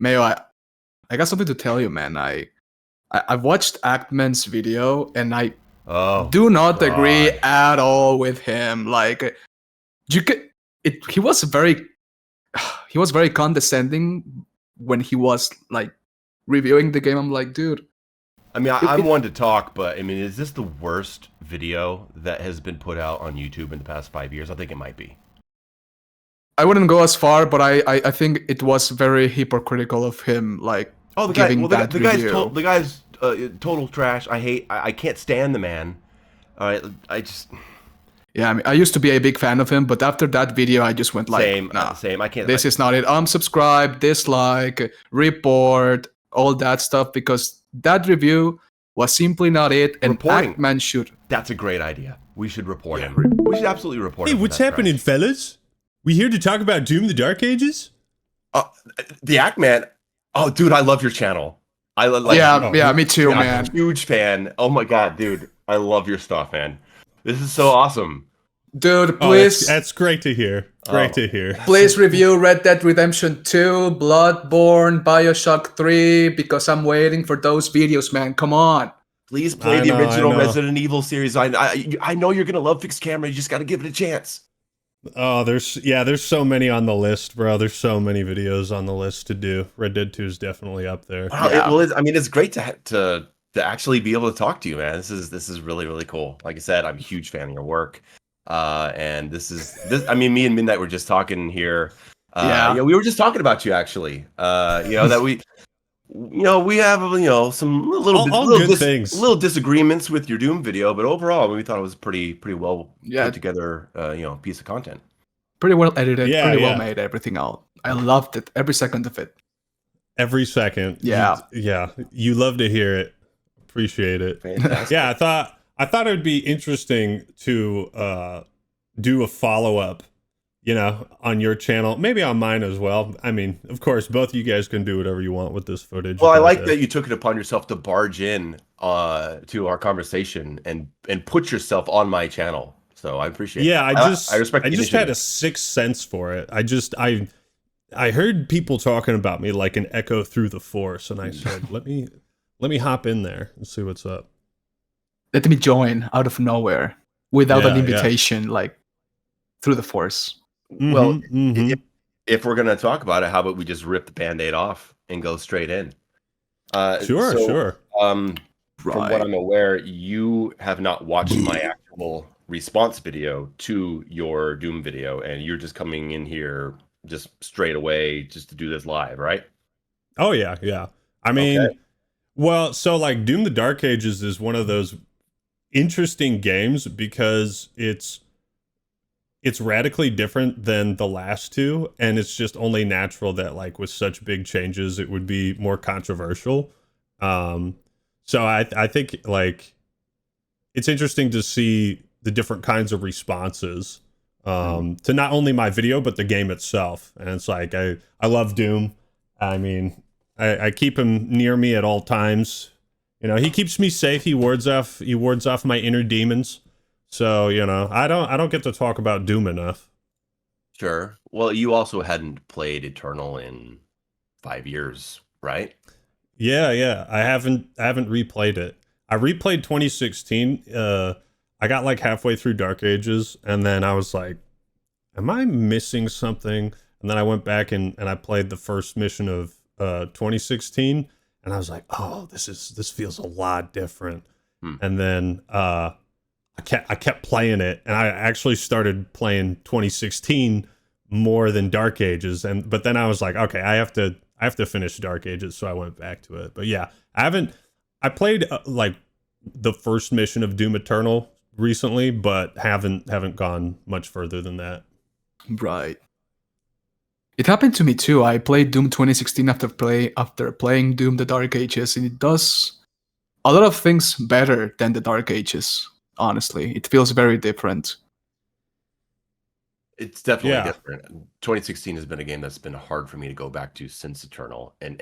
Mayo, I got something to tell you, man. I watched Actman's video, and I do not agree at all with him. Like, he was very condescending when he was like reviewing the game. I'm like, dude. I mean, I'm one to talk, but I mean, is this the worst video that has been put out on YouTube in the past 5 years? I think it might be. I wouldn't go as far, but I think it was very hypocritical of him, like giving that review. The guy's total trash. I can't stand the man. I just. Yeah, I mean, I used to be a big fan of him, but after that video, I just went like, same. I can't. This is not it. Unsubscribe, dislike, report, all that stuff, because that review was simply not it. And Actman should. That's a great idea. We should report him. We should absolutely report him. Hey, what's happening, fellas? We here to talk about Doom: The Dark Ages? The Actman. Oh, dude, I love your channel. Me too, man. I'm a huge fan. Oh my god, dude, I love your stuff, man. This is so awesome. Dude, please. That's great to hear. Great to hear. Please review Red Dead Redemption 2, Bloodborne, BioShock 3, because I'm waiting for those videos, man. Come on. Please play the original Resident Evil series. I know you're gonna love fixed camera. You just gotta give it a chance. Oh, there's so many on the list, bro. There's so many videos on the list to do. Red Dead 2 is definitely up there. Wow, it's great to actually be able to talk to you, man. This is really, really cool. Like I said, I'm a huge fan of your work. And this. I mean, me and Midnight were just talking here. We were just talking about you actually. That we have some little disagreements with your Doom video, but overall we thought it was pretty well put together piece of content. Pretty well edited, well made, everything out. I loved it, every second of it. Every second. Yeah. You love to hear it. Appreciate it. Fantastic. Yeah, I thought it would be interesting to do a follow-up, on your channel, maybe on mine as well. I mean, of course, both of you guys can do whatever you want with this footage. Well, I like that you took it upon yourself to barge in to our conversation and put yourself on my channel. So I appreciate it. Yeah, I respect. I just had a sixth sense for it. I heard people talking about me like an echo through the force, and I said, let me hop in there and see what's up. Let me join out of nowhere without an invitation, like through the force. Mm-hmm, well, if we're gonna talk about it, how about we just rip the Band-Aid off and go straight in? Sure. From what I'm aware, you have not watched my actual response video to your Doom video, and you're just coming in here just straight away just to do this live, right? Oh yeah. I mean, well, so like Doom: The Dark Ages is one of those interesting games because it's radically different than the last two, and it's just only natural that like with such big changes it would be more controversial. So I think like it's interesting to see the different kinds of responses to not only my video but the game itself. And it's like I love Doom. I mean, I keep him near me at all times. He keeps me safe. He wards off my inner demons. So, I don't get to talk about Doom enough. Sure. Well, you also hadn't played Eternal in 5 years, right? Yeah. I haven't replayed it. I replayed 2016. I got like halfway through Dark Ages, and then I was like, am I missing something? And then I went back and I played the first mission of 2016, and I was like, oh, this feels a lot different. And then I kept playing it, and I actually started playing 2016 more than Dark Ages, but then I was like, okay, I have to finish Dark Ages, so I went back to it. But yeah, I played like the first mission of Doom Eternal recently, but haven't gone much further than that. Right. It happened to me too. I played Doom 2016 after playing Doom: The Dark Ages, and it does a lot of things better than the Dark Ages. Honestly, it feels very different. It's definitely different. 2016 has been a game that's been hard for me to go back to since Eternal, and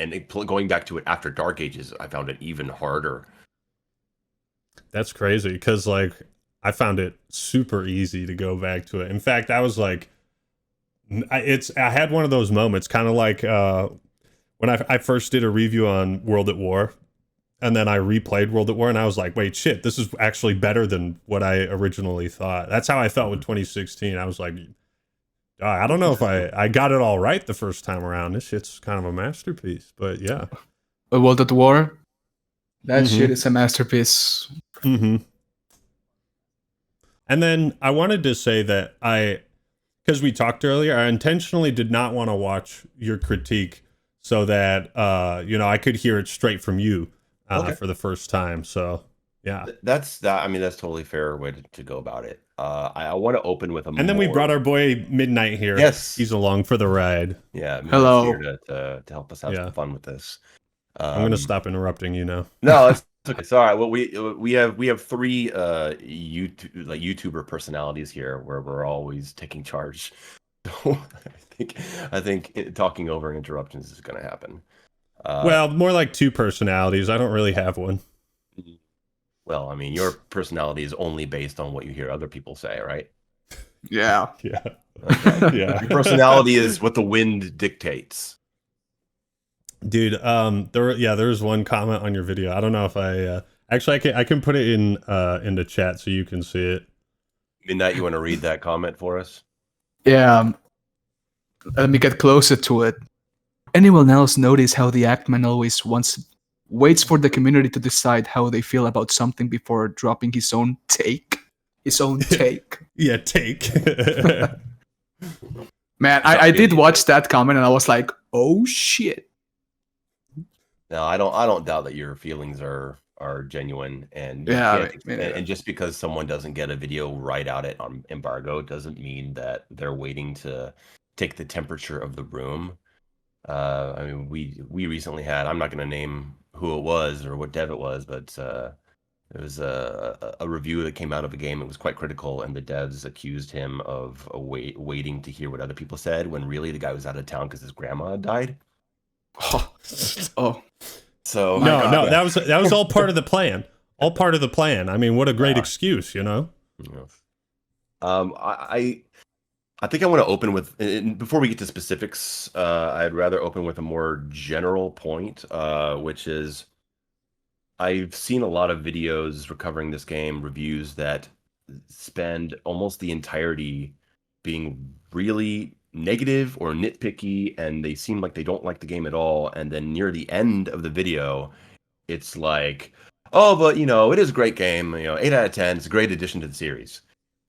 going back to it after Dark Ages, I found it even harder. That's crazy, because like I found it super easy to go back to it. In fact, I was like, I had one of those moments, kind of like when I first did a review on World at War, and then I replayed World at War, and I was like, wait, shit, this is actually better than what I originally thought. That's how I felt with 2016. I was like, I don't know if I got it all right the first time around. This shit's kind of a masterpiece, but yeah. A World at War? That shit is a masterpiece. Mm-hmm. And then I wanted to say that because we talked earlier, I intentionally did not want to watch your critique so that, I could hear it straight from you for the first time. So, yeah. That's totally fair way to go about it. I want to open with and then we brought our boy Midnight here. Yes. He's along for the ride. Yeah. Midnight's Hello. Here to help us have some fun with this. I'm going to stop interrupting you now. No, it's okay. It's all right. Well, we have three YouTuber personalities here where we're always taking charge. So I think talking over interruptions is going to happen. Well, more like two personalities. I don't really have one. Well, I mean, your personality is only based on what you hear other people say, right? Yeah. Yeah. Okay. Yeah. Your personality is what the wind dictates. Dude, there was one comment on your video. I don't know if I can put it in the chat so you can see it. Midnight, you want to read that comment for us? Yeah. Let me get closer to it. Anyone else notice how the Actman always waits for the community to decide how they feel about something before dropping his own take? His own take. Yeah, take. Man, I did watch that comment and I was like, oh shit. No, I don't doubt that your feelings are genuine, and and just because someone doesn't get a video right out on embargo doesn't mean that they're waiting to take the temperature of the room. I mean, we recently had, I'm not going to name who it was or what dev it was, but it was a review that came out of a game. It was quite critical, and the devs accused him of waiting to hear what other people said when really the guy was out of town because his grandma had died. Oh. So no, that was all part of the plan. All part of the plan. I mean, what a great excuse, you know? I think I want to open with, before we get to specifics, I'd rather open with a more general point, which is I've seen a lot of videos recovering this game, reviews that spend almost the entirety being really negative or nitpicky, and they seem like they don't like the game at all. And then near the end of the video, it's like, oh, but it is a great game. 8 out of 10. It's a great addition to the series.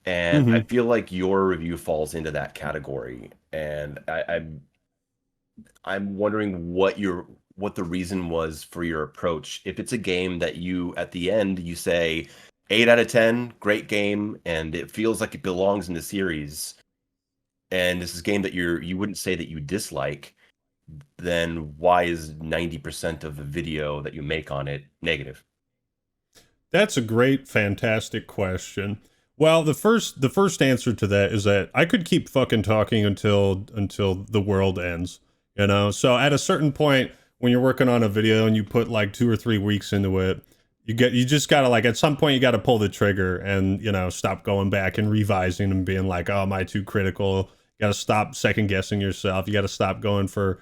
And I feel like your review falls into that category. And I'm wondering what the reason was for your approach. If it's a game that you, at the end, you say 8 out of 10, great game, and it feels like it belongs in the series, and this is a game that you wouldn't say that you dislike, then why is 90% of the video that you make on it negative? That's a great, fantastic question. Well, the first answer to that is that I could keep fucking talking until the world ends, So at a certain point, when you're working on a video and you put like 2 or 3 weeks into it, you just gotta, like, at some point you gotta pull the trigger and stop going back and revising and being like, oh, am I too critical? You gotta stop second guessing yourself. You gotta stop going for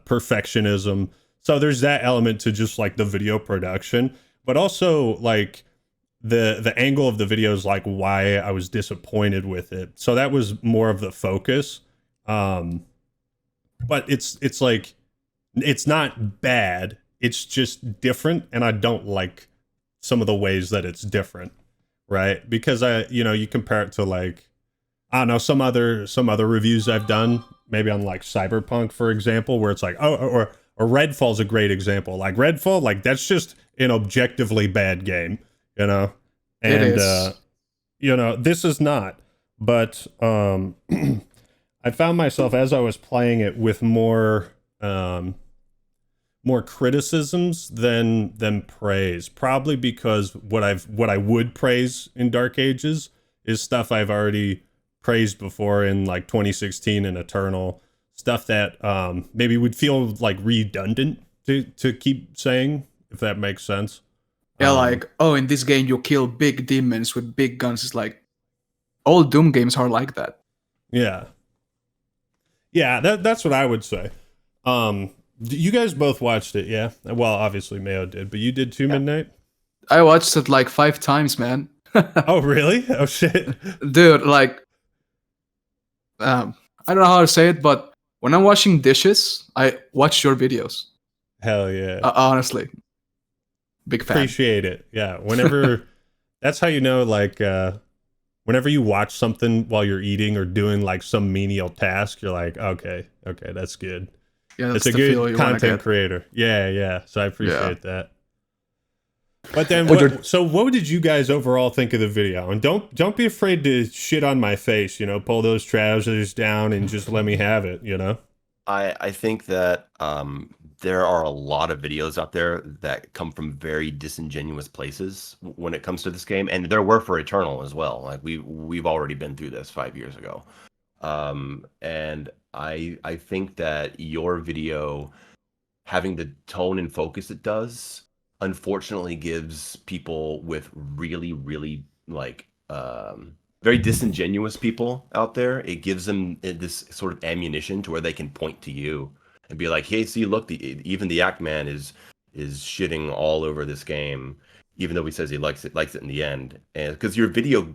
perfectionism. So there's that element to just like the video production, but also like the angle of the video is like why I was disappointed with it. So that was more of the focus. But it's like, it's not bad. It's just different. And I don't like some of the ways that it's different. Right. Because you compare it to like, I don't know, some other reviews I've done, maybe on like Cyberpunk, for example, where it's like, or Redfall's a great example. Like Redfall, like that's just an objectively bad game, And it is. This is not. But I found myself as I was playing it with more criticisms than praise. Probably because what I would praise in Dark Ages is stuff I've already praised before in like 2016 and Eternal, stuff that maybe would feel like redundant to keep saying, if that makes sense. Yeah, like, oh, in this game you kill big demons with big guns. It's like, all Doom games are like that. Yeah, that's what I would say. You guys both watched it, yeah? Well, obviously Mayo did, but you did too, Midnight? I watched it like 5 times, man. Oh, really? Oh, shit. Dude, like, I don't know how to say it, but when I'm washing dishes, I watch your videos. Hell yeah. Honestly, big fan. Appreciate it. Yeah. Whenever, that's how you know, like, whenever you watch something while you're eating or doing like some menial task, you're like, okay, that's good. Yeah, It's that's a the feel good you wanna content get. creator. Yeah. So I appreciate that. But then, But what did you guys overall think of the video? And don't be afraid to shit on my face. You know, pull those trousers down and just let me have it. You know. I think that there are a lot of videos out there that come from very disingenuous places when it comes to this game, and there were for Eternal as well. Like we've already been through this 5 years ago, and I think that your video, having the tone and focus it does, unfortunately gives people with really like very disingenuous people out there, it gives them this sort of ammunition to where they can point to you and be like, hey, see, look, even the Act Man is shitting all over this game, even though he says he likes it in the end. And because your video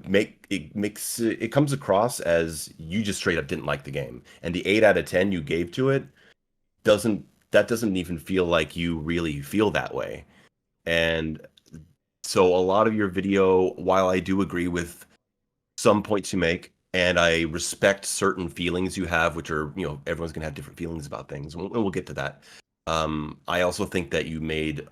it comes across as you just straight up didn't like the game, and the 8 out of 10 you gave to it doesn't even feel like you really feel that way. And so a lot of your video, while I do agree with some points you make, and I respect certain feelings you have, which are, everyone's gonna have different feelings about things, and we'll get to that. I also think that you made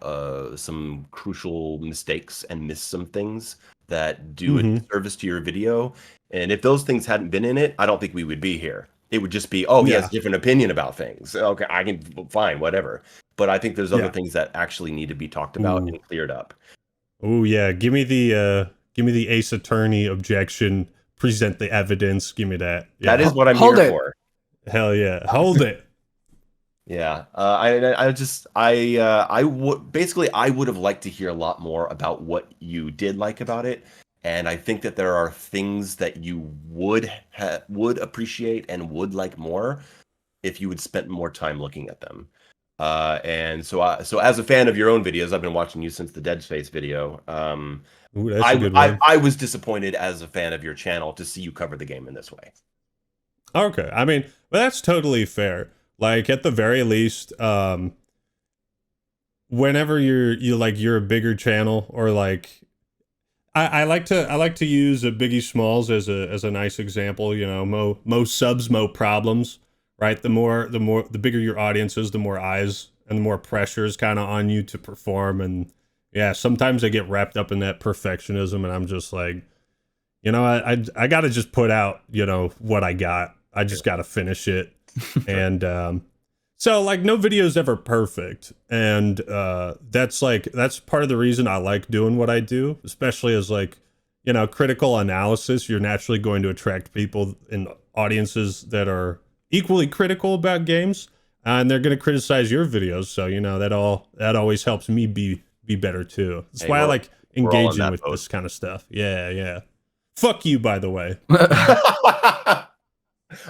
some crucial mistakes and missed some things that do a disservice to your video. And if those things hadn't been in it, I don't think we would be here. It would just be, he has a different opinion about things. Okay, I can, fine, whatever. But I think there's other things that actually need to be talked about and cleared up. Oh yeah, give me the Ace Attorney objection. Present the evidence. Give me that. Yeah. That is what I'm here for. Hell yeah, hold it. Yeah, I would have liked to hear a lot more about what you did like about it, and I think that there are things that you would appreciate and would like more if you would spend more time looking at them. And so as a fan of your own videos, I've been watching you since the Dead Space video. Ooh, that's a good one. I was disappointed as a fan of your channel to see you cover the game in this way. Okay, I mean, well, that's totally fair. Like at the very least, whenever you're a bigger channel, or like I like to use a Biggie Smalls as a nice example. You know, mo subs, mo problems. Right, the bigger your audience is, the more eyes and the more pressure is kind of on you to perform. And yeah, sometimes I get wrapped up in that perfectionism, and I'm just like, I got to just put out, what I got. I just got to finish it. And so like no video is ever perfect, and that's part of the reason I like doing what I do, especially as like, critical analysis. You're naturally going to attract people and audiences that are equally critical about games, and they're going to criticize your videos. So that always helps me be better too. That's why I like engaging with this kind of stuff. Yeah. Fuck you, by the way.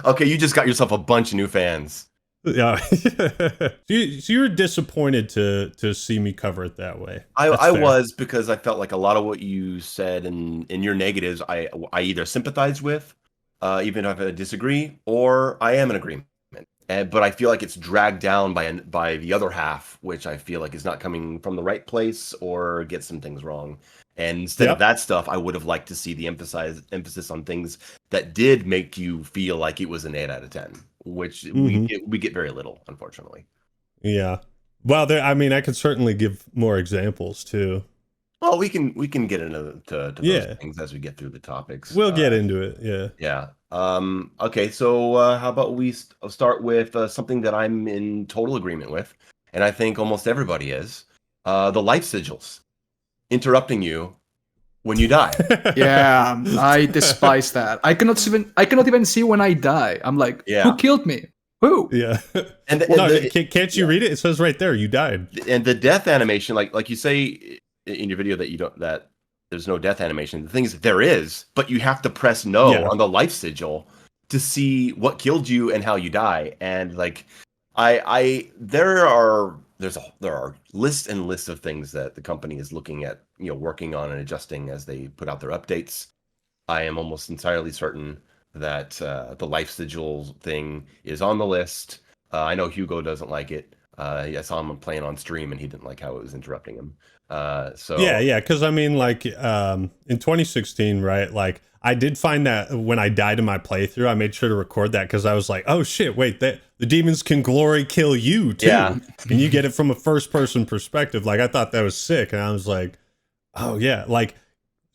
Okay, you just got yourself a bunch of new fans. Yeah. So you were disappointed to see me cover it that way. I was, because I felt like a lot of what you said in your negatives, I either sympathize with, even if I disagree, or I am in agreement. But I feel like it's dragged down by the other half, which I feel like is not coming from the right place or gets some things wrong. And instead of that stuff, I would have liked to see the emphasis on things that did make you feel like it was an 8 out of 10, which we get very little, unfortunately. Yeah. Well, I could certainly give more examples too. Well, we can get into those things as we get through the topics. We'll get into it. Yeah. Yeah. Okay. So how about we start with something that I'm in total agreement with, and I think almost everybody is, the life sigils interrupting you when you die. Yeah, I despise that. I cannot even see when I die. I'm like, who killed me? Who? Yeah. Can't you read it? It says right there, you died. And the death animation, like you say in your video that there's no death animation. The thing is, there is, but you have to press no on the life sigil to see what killed you and how you die. And like, there are lists and lists of things that the company is looking at, working on and adjusting as they put out their updates. I am almost entirely certain that the Life Sigils thing is on the list. I know Hugo doesn't like it. I saw him playing on stream and he didn't like how it was interrupting him. Yeah, because I mean, like, in 2016, right? Like, I did find that when I died in my playthrough, I made sure to record that because I was like, oh shit, wait, the demons can glory kill you too. Yeah. And you get it from a first person perspective. Like, I thought that was sick. And I was like, oh yeah, like,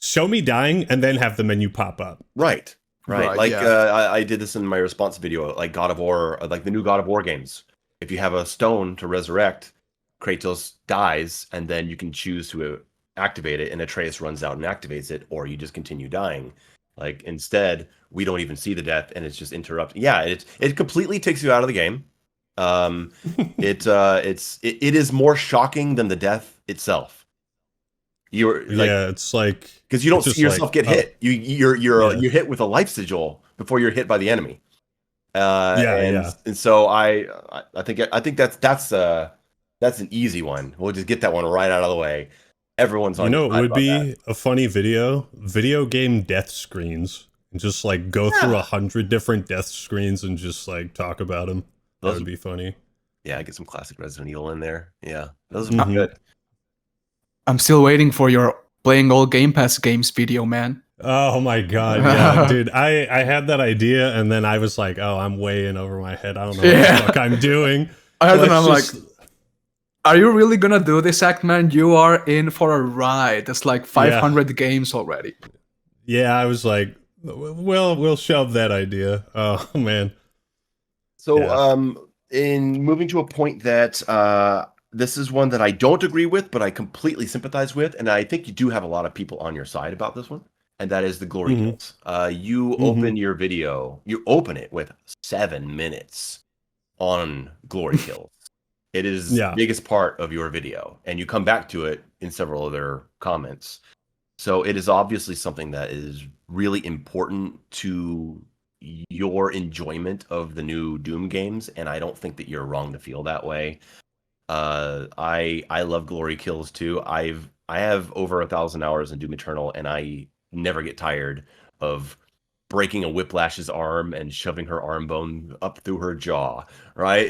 show me dying and then have the menu pop up. Right. Like, yeah. I did this in my response video, like God of War, like the new God of War games. If you have a stone to resurrect, Kratos dies, and then you can choose to activate it, and Atreus runs out and activates it, or you just continue dying. Like, instead, we don't even see the death, and it's just interrupted. Yeah, it completely takes you out of the game. It is more shocking than the death itself. You're like, yeah, it's like because you don't see yourself get hit. You're hit with a life sigil before you're hit by the enemy. And so I think that's an easy one. We'll just get that one right out of the way. Everyone's on. You know, it would be that. a funny video game death screens, and just like go through 100 different death screens and just like talk about them. That would be funny. Yeah, get some classic Resident Evil in there. Yeah, those are good. I'm still waiting for your playing all Game Pass games video, man. Oh my god, yeah, dude. I had that idea and then I was like, oh, I'm way in over my head. I don't know what the fuck I'm doing. I heard I'm like, are you really gonna do this, Act-Man? You are in for a ride. There's like 500 games already. Yeah, I was like, well, we'll shove that idea. Oh man. So in moving to a point that this is one that I don't agree with, but I completely sympathize with, and I think you do have a lot of people on your side about this one, and that is the glory kills. You open your video, you open it with 7 minutes on glory kills. It is the biggest part of your video, and you come back to it in several other comments. So it is obviously something that is really important to your enjoyment of the new Doom games, and I don't think that you're wrong to feel that way. I love glory kills too. I have over 1,000 hours in Doom Eternal, and I never get tired of breaking a Whiplash's arm and shoving her arm bone up through her jaw. Right?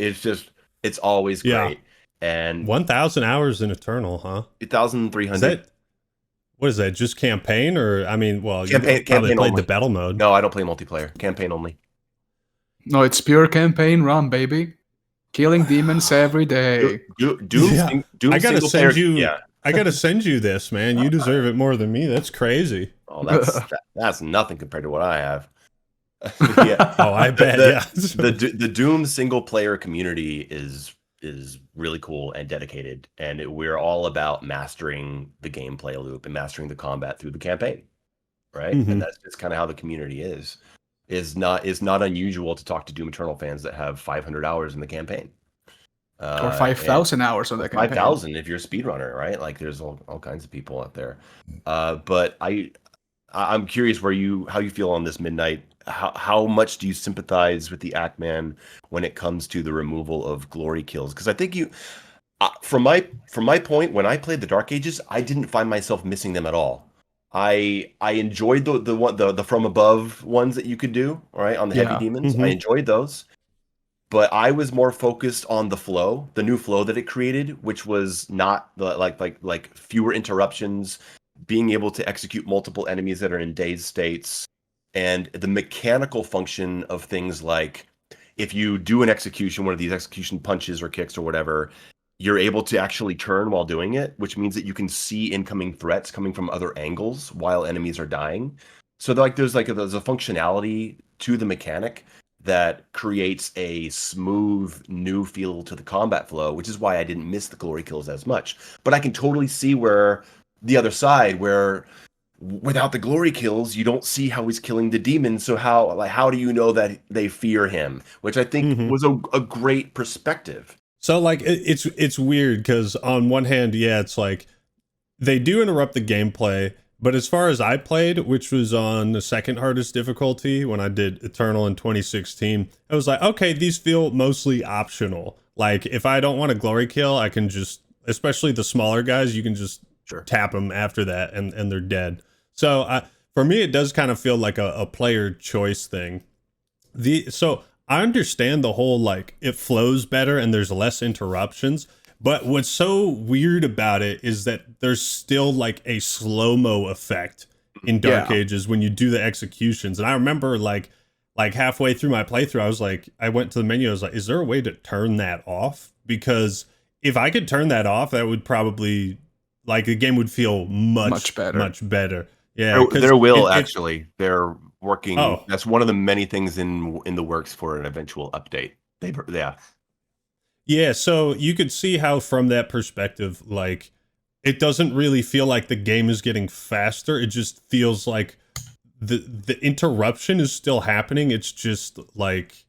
It's always great. And 1,000 hours in Eternal, huh? 1,300. What is that? Just campaign, or I mean, well, campaign, you probably played only. the battle mode. No, I don't play multiplayer. Campaign only. No, it's pure campaign run, baby. Killing demons every day. Doom I gotta send player, you. I gotta send you this, man. You deserve it more than me. That's crazy. Oh, that's nothing compared to what I have. Oh, I bet. The Doom single player community is really cool and dedicated, and we're all about mastering the gameplay loop and mastering the combat through the campaign, right? And that's just kind of how the community is. Is not unusual to talk to Doom Eternal fans that have 500 hours in the campaign, or 5,000 hours on the campaign. 5,000 if you're a speedrunner, right? Like there's all kinds of people out there. But I'm curious how you feel on this, Midnight. How much do you sympathize with the Act-Man when it comes to the removal of glory kills? Because I think from my point, when I played the Dark Ages, I didn't find myself missing them at all. I enjoyed the from above ones that you could do, right, on the heavy demons. I enjoyed those, but I was more focused on the new flow that it created, which was not the like fewer interruptions, being able to execute multiple enemies that are in dazed states, and the mechanical function of things like if you do an execution, one of these execution punches or kicks or whatever, you're able to actually turn while doing it, which means that you can see incoming threats coming from other angles while enemies are dying. So there's a functionality to the mechanic that creates a smooth new feel to the combat flow, which is why I didn't miss the glory kills as much. But I can totally see where the other side, where without the glory kills, you don't see how he's killing the demons. So how do you know that they fear him? Which I think was a great perspective. So like it's weird because on one hand, it's like they do interrupt the gameplay, but as far as I played, which was on the second hardest difficulty when I did Eternal in 2016, I was like, okay, these feel mostly optional. Like if I don't want a glory kill, I can just, especially the smaller guys, you can just tap them after that and they're dead. So for me, it does kind of feel like a player choice thing. So I understand the whole like it flows better and there's less interruptions. But what's so weird about it is that there's still like a slow-mo effect in Dark Ages when you do the executions. And I remember like halfway through my playthrough, I was like, I went to the menu, I was like, is there a way to turn that off? Because if I could turn that off, that would probably, like, the game would feel much better. Much better. Yeah. There will actually. They're working. Oh. That's one of the many things in the works for an eventual update. Yeah, so you could see how from that perspective, like, it doesn't really feel like the game is getting faster. It just feels like the interruption is still happening. It's just like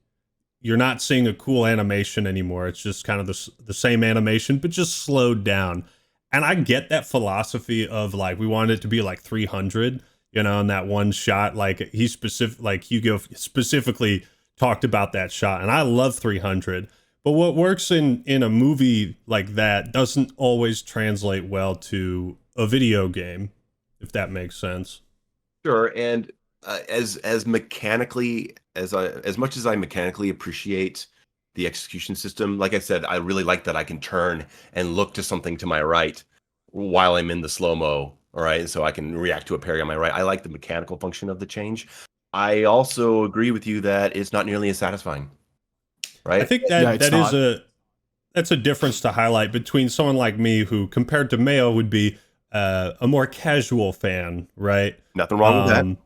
you're not seeing a cool animation anymore. It's just kind of the same animation, but just slowed down. And I get that philosophy of like we wanted it to be like 300, you know, in that one shot. Like Hugo specifically talked about that shot, and I love 300. But what works in a movie like that doesn't always translate well to a video game, if that makes sense. Sure, and as mechanically as much as I mechanically appreciate the execution system, like I said, I really like that I can turn and look to something to my right while I'm in the slow-mo, all right? And so I can react to a parry on my right. I like the mechanical function of the change. I also agree with you that it's not nearly as satisfying. Right? I think that's a difference to highlight between someone like me who, compared to Mayo, would be a more casual fan, right? Nothing wrong with that.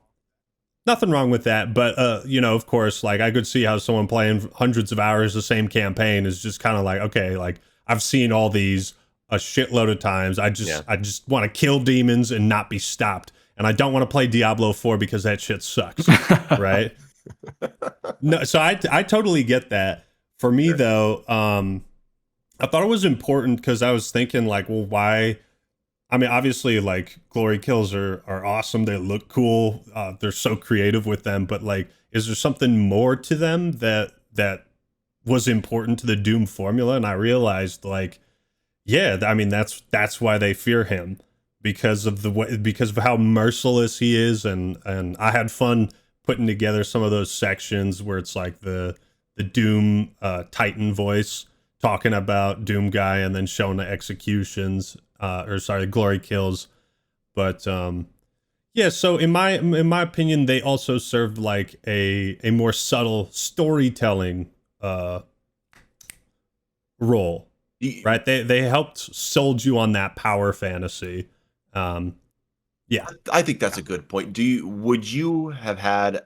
Nothing wrong with that, but you know, of course, like I could see how someone playing hundreds of hours the same campaign is just kind of like, okay, like I've seen all these a shitload of times. I just want to kill demons and not be stopped, and I don't want to play Diablo 4 because that shit sucks, right? No, so I totally get that. For me, though, I thought it was important because I was thinking, like, well, why? I mean, obviously, like, glory kills are awesome. They look cool. They're so creative with them. But, like, is there something more to them that was important to the Doom formula? And I realized, like, yeah, I mean, that's why they fear him, because of how merciless he is. And I had fun putting together some of those sections where it's like the Doom Titan voice talking about Doom guy and then showing the executions glory kills. But yeah, so in my opinion, they also served like a more subtle storytelling role, right? They helped sold you on that power fantasy. Yeah, I think that's a good point. Would you have had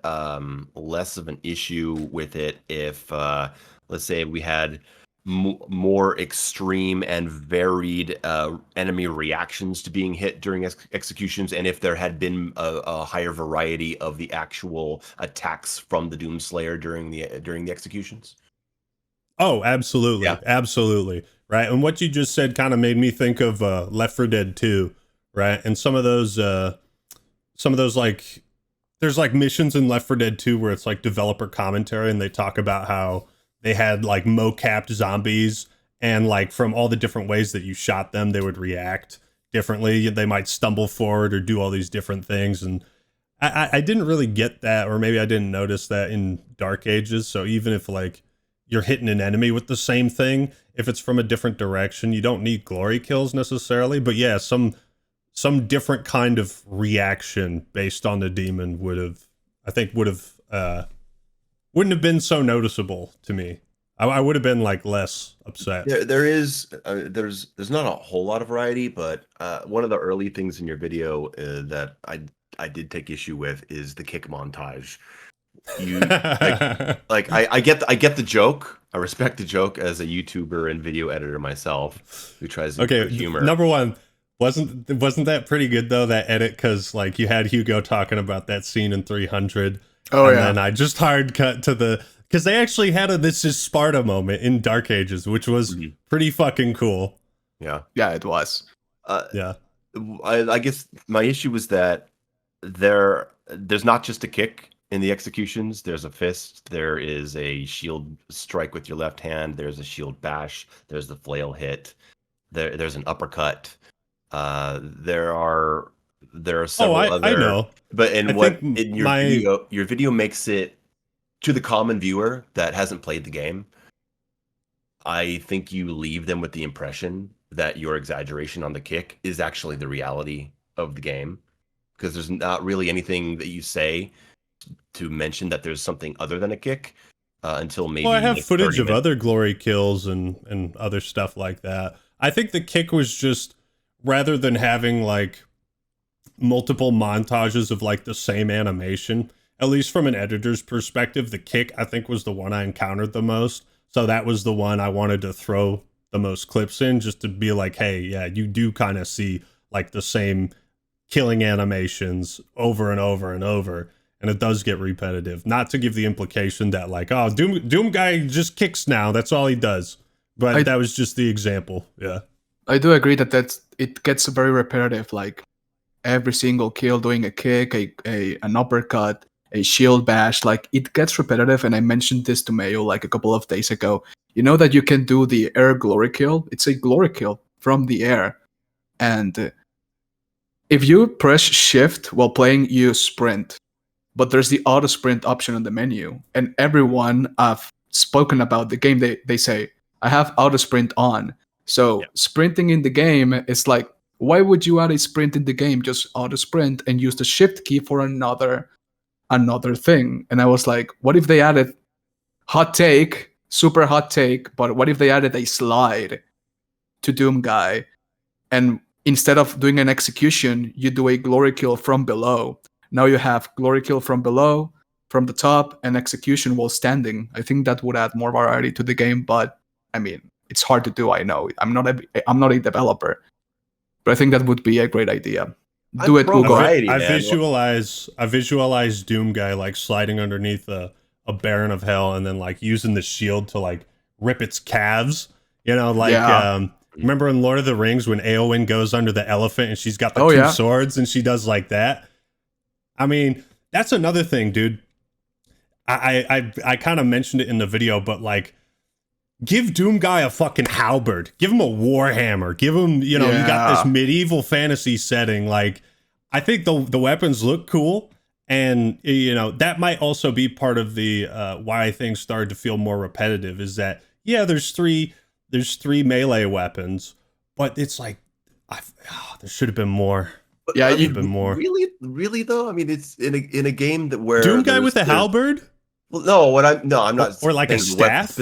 less of an issue with it if, let's say, we had more extreme and varied enemy reactions to being hit during executions, and if there had been a higher variety of the actual attacks from the Doomslayer during the executions? Oh, absolutely, absolutely, right. And what you just said kind of made me think of Left 4 Dead 2. Right, and some of those like, there's like missions in Left 4 Dead 2 where it's like developer commentary, and they talk about how they had like mo-capped zombies, and like from all the different ways that you shot them, they would react differently. They might stumble forward or do all these different things, and I didn't really get that, or maybe I didn't notice that in Dark Ages. So even if like you're hitting an enemy with the same thing, if it's from a different direction, you don't need glory kills necessarily, but yeah, some different kind of reaction based on the demon wouldn't have been so noticeable to me. I would have been like less upset. There's not a whole lot of variety, but one of the early things in your video that I did take issue with is the kick montage. You I get the joke. I respect the joke as a YouTuber and video editor myself who tries to do humor. Number one. Wasn't that pretty good though, that edit? Because like you had Hugo talking about that scene in 300. Oh, and then I just hard cut to because they actually had this is Sparta moment in Dark Ages, which was pretty fucking cool. Yeah, it was. Yeah, I guess my issue was that there's not just a kick in the executions. There's a fist. There is a shield strike with your left hand. There's a shield bash. There's the flail hit. There's an uppercut. There are several other. I know. But in think your video makes it to the common viewer that hasn't played the game. I think you leave them with the impression that your exaggeration on the kick is actually the reality of the game, because there's not really anything that you say to mention that there's something other than a kick until maybe. Well, I have like footage 30 of other glory kills and other stuff like that. I think the kick was just, rather than having like multiple montages of like the same animation, at least from an editor's perspective, the kick I think was the one I encountered the most. So that was the one I wanted to throw the most clips in, just to be like, hey, yeah, you do kind of see like the same killing animations over and over and over, and it does get repetitive. Not to give the implication that like, oh, Doom guy just kicks now, that's all he does. But that was just the example. Yeah, I do agree that it gets very repetitive. Like every single kill doing a kick, an uppercut, a shield bash, like it gets repetitive. And I mentioned this to Mayo like a couple of days ago. You know that you can do the air glory kill? It's a glory kill from the air. And if you press shift while playing, you sprint. But there's the auto sprint option on the menu. And everyone I've spoken about the game, they say, I have auto sprint on. So sprinting in the game is like, why would you add a sprint in the game? Just auto sprint and use the shift key for another thing. And I was like, what if they added super hot take, but what if they added a slide to Doom Guy, and instead of doing an execution, you do a glory kill from below. Now you have glory kill from below, from the top, and execution while standing. I think that would add more variety to the game, but I mean, it's hard to do. I know I'm not a developer, but I think that would be a great idea. Do it, Google. I visualize Doom Guy like sliding underneath a Baron of Hell and then like using the shield to like rip its calves. You know, like remember in Lord of the Rings when Eowyn goes under the elephant and she's got the two swords and she does like that? I mean, that's another thing, dude. I kind of mentioned it in the video, but like, give Doom Guy a fucking halberd. Give him a warhammer. Give him, you know, you got this medieval fantasy setting. Like, I think the weapons look cool, and you know that might also be part of the why things started to feel more repetitive. Is that there's three melee weapons, but it's like there should have been more. Yeah, you been more. Really though. I mean, it's in a game that where Doom Guy with a halberd. Well, I'm not. Or like a staff.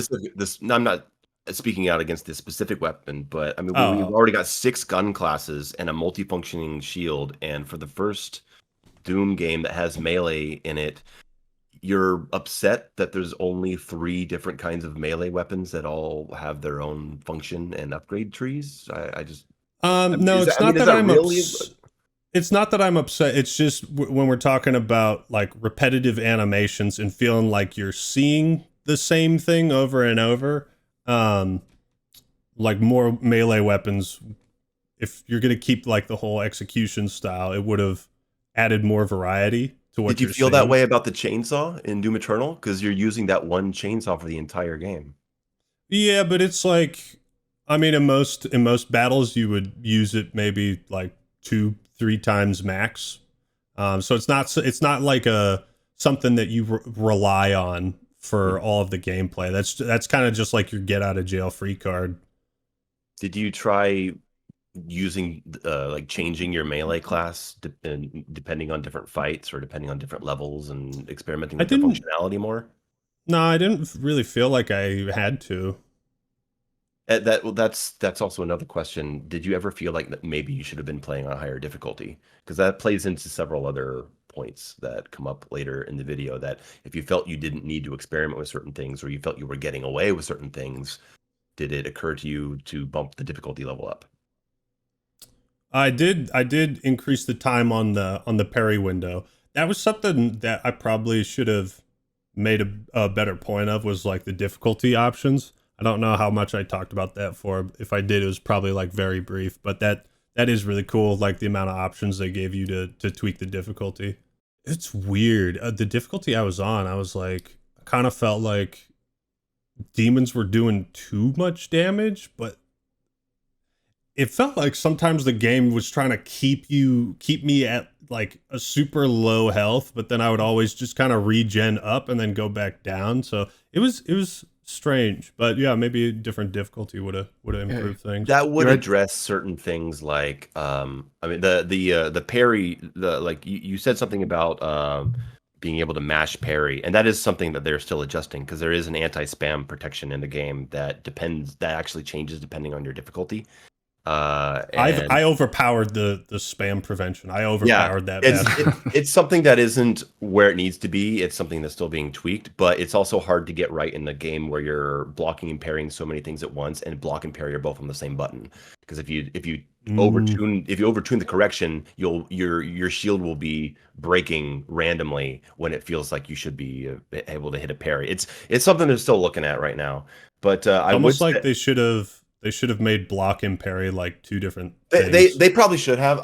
I'm not speaking out against this specific weapon, but I mean, we've already got 6 gun classes and a multifunctioning shield, and for the first Doom game that has melee in it, you're upset that there's only 3 different kinds of melee weapons that all have their own function and upgrade trees. I just no, it's not that I'm upset. It's not that I'm upset. It's just when we're talking about like repetitive animations and feeling like you're seeing the same thing over and over, like more melee weapons. If you're going to keep like the whole execution style, it would have added more variety to what you're Did you feel seeing. that way about the chainsaw in Doom Eternal? Because you're using that one chainsaw for the entire game. Yeah, but it's like, I mean, in most battles, you would use it maybe like 2-3 times max. So it's not like something that you rely on for all of the gameplay. That's kind of just like your get out of jail free card. Did you try using like changing your melee class depending on different fights or depending on different levels and experimenting with the functionality more? No, I didn't really feel like I had to. That's also another question. Did you ever feel like that maybe you should have been playing on a higher difficulty? Because that plays into several other points that come up later in the video, that if you felt you didn't need to experiment with certain things or you felt you were getting away with certain things, did it occur to you to bump the difficulty level up? I did increase the time on the parry window. That was something that I probably should have made a better point of, was like the difficulty options. I don't know how much I talked about that for. If I did, it was probably like very brief, but that is really cool. Like the amount of options they gave you to tweak the difficulty. It's weird. The difficulty I was on, I was like, I kind of felt like demons were doing too much damage, but it felt like sometimes the game was trying to keep me at like a super low health, but then I would always just kind of regen up and then go back down. So it was strange, but yeah, maybe a different difficulty would have improved things. That would You're right. address certain things like I mean the parry, the like you said something about being able to mash parry, and that is something that they're still adjusting because there is an anti-spam protection in the game that actually changes depending on your difficulty. I overpowered the spam prevention. I overpowered that. It's something that isn't where it needs to be. It's something that's still being tweaked, but it's also hard to get right in the game where you're blocking and parrying so many things at once, and block and parry are both on the same button. Because if you overtune the correction, your shield will be breaking randomly when it feels like you should be able to hit a parry. It's something they're still looking at right now. But I would almost like say, they should have made block and parry like two different things. They probably should have.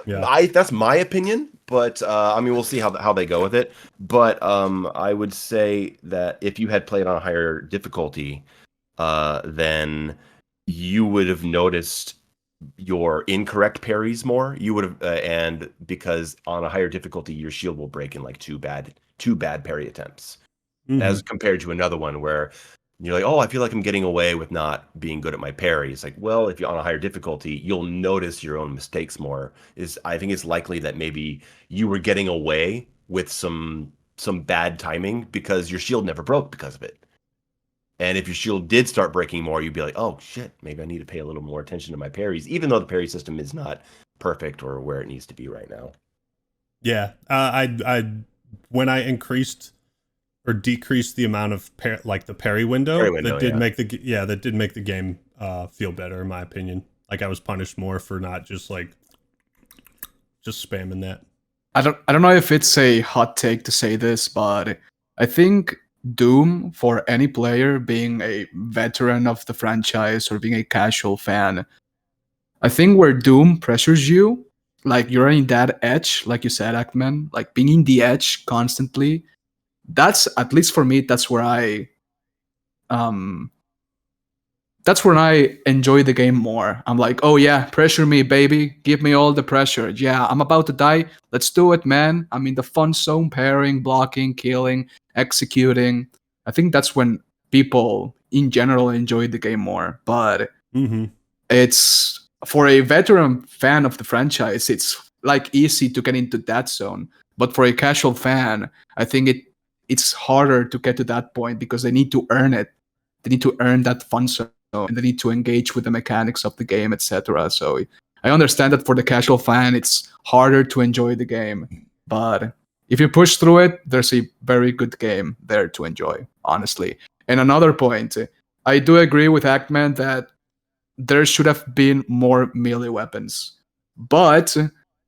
Yeah. I that's my opinion, but I mean we'll see how they go with it. But I would say that if you had played on a higher difficulty, then you would have noticed your incorrect parries more. You would have, and because on a higher difficulty, your shield will break in like two bad parry attempts, as compared to another one where you're like, oh, I feel like I'm getting away with not being good at my parry. It's like, well, if you're on a higher difficulty, you'll notice your own mistakes more. I think it's likely that maybe you were getting away with some bad timing because your shield never broke because of it. And if your shield did start breaking more, you'd be like, oh shit, maybe I need to pay a little more attention to my parries, even though the parry system is not perfect or where it needs to be right now. Yeah, I when I increased or decreased the amount of the parry window, that did make the game feel better in my opinion. Like I was punished more for not just spamming that. I don't know if it's a hot take to say this, but I think Doom, for any player being a veteran of the franchise or being a casual fan, I think where Doom pressures you, like you're in that edge, like you said, Ackman, like being in the edge constantly, that's, at least for me, that's where I enjoy the game more. I'm like, oh yeah, pressure me, baby. Give me all the pressure. Yeah, I'm about to die. Let's do it, man. I'm in the fun zone, parrying, blocking, killing, executing. I think that's when people in general enjoy the game more. But it's, for a veteran fan of the franchise, it's like easy to get into that zone. But for a casual fan, I think it's harder to get to that point because they need to earn it. They need to earn that fun zone, and they need to engage with the mechanics of the game, etc. So I understand that for the casual fan, it's harder to enjoy the game. But if you push through it, there's a very good game there to enjoy, honestly. And another point, I do agree with Ackman that there should have been more melee weapons. But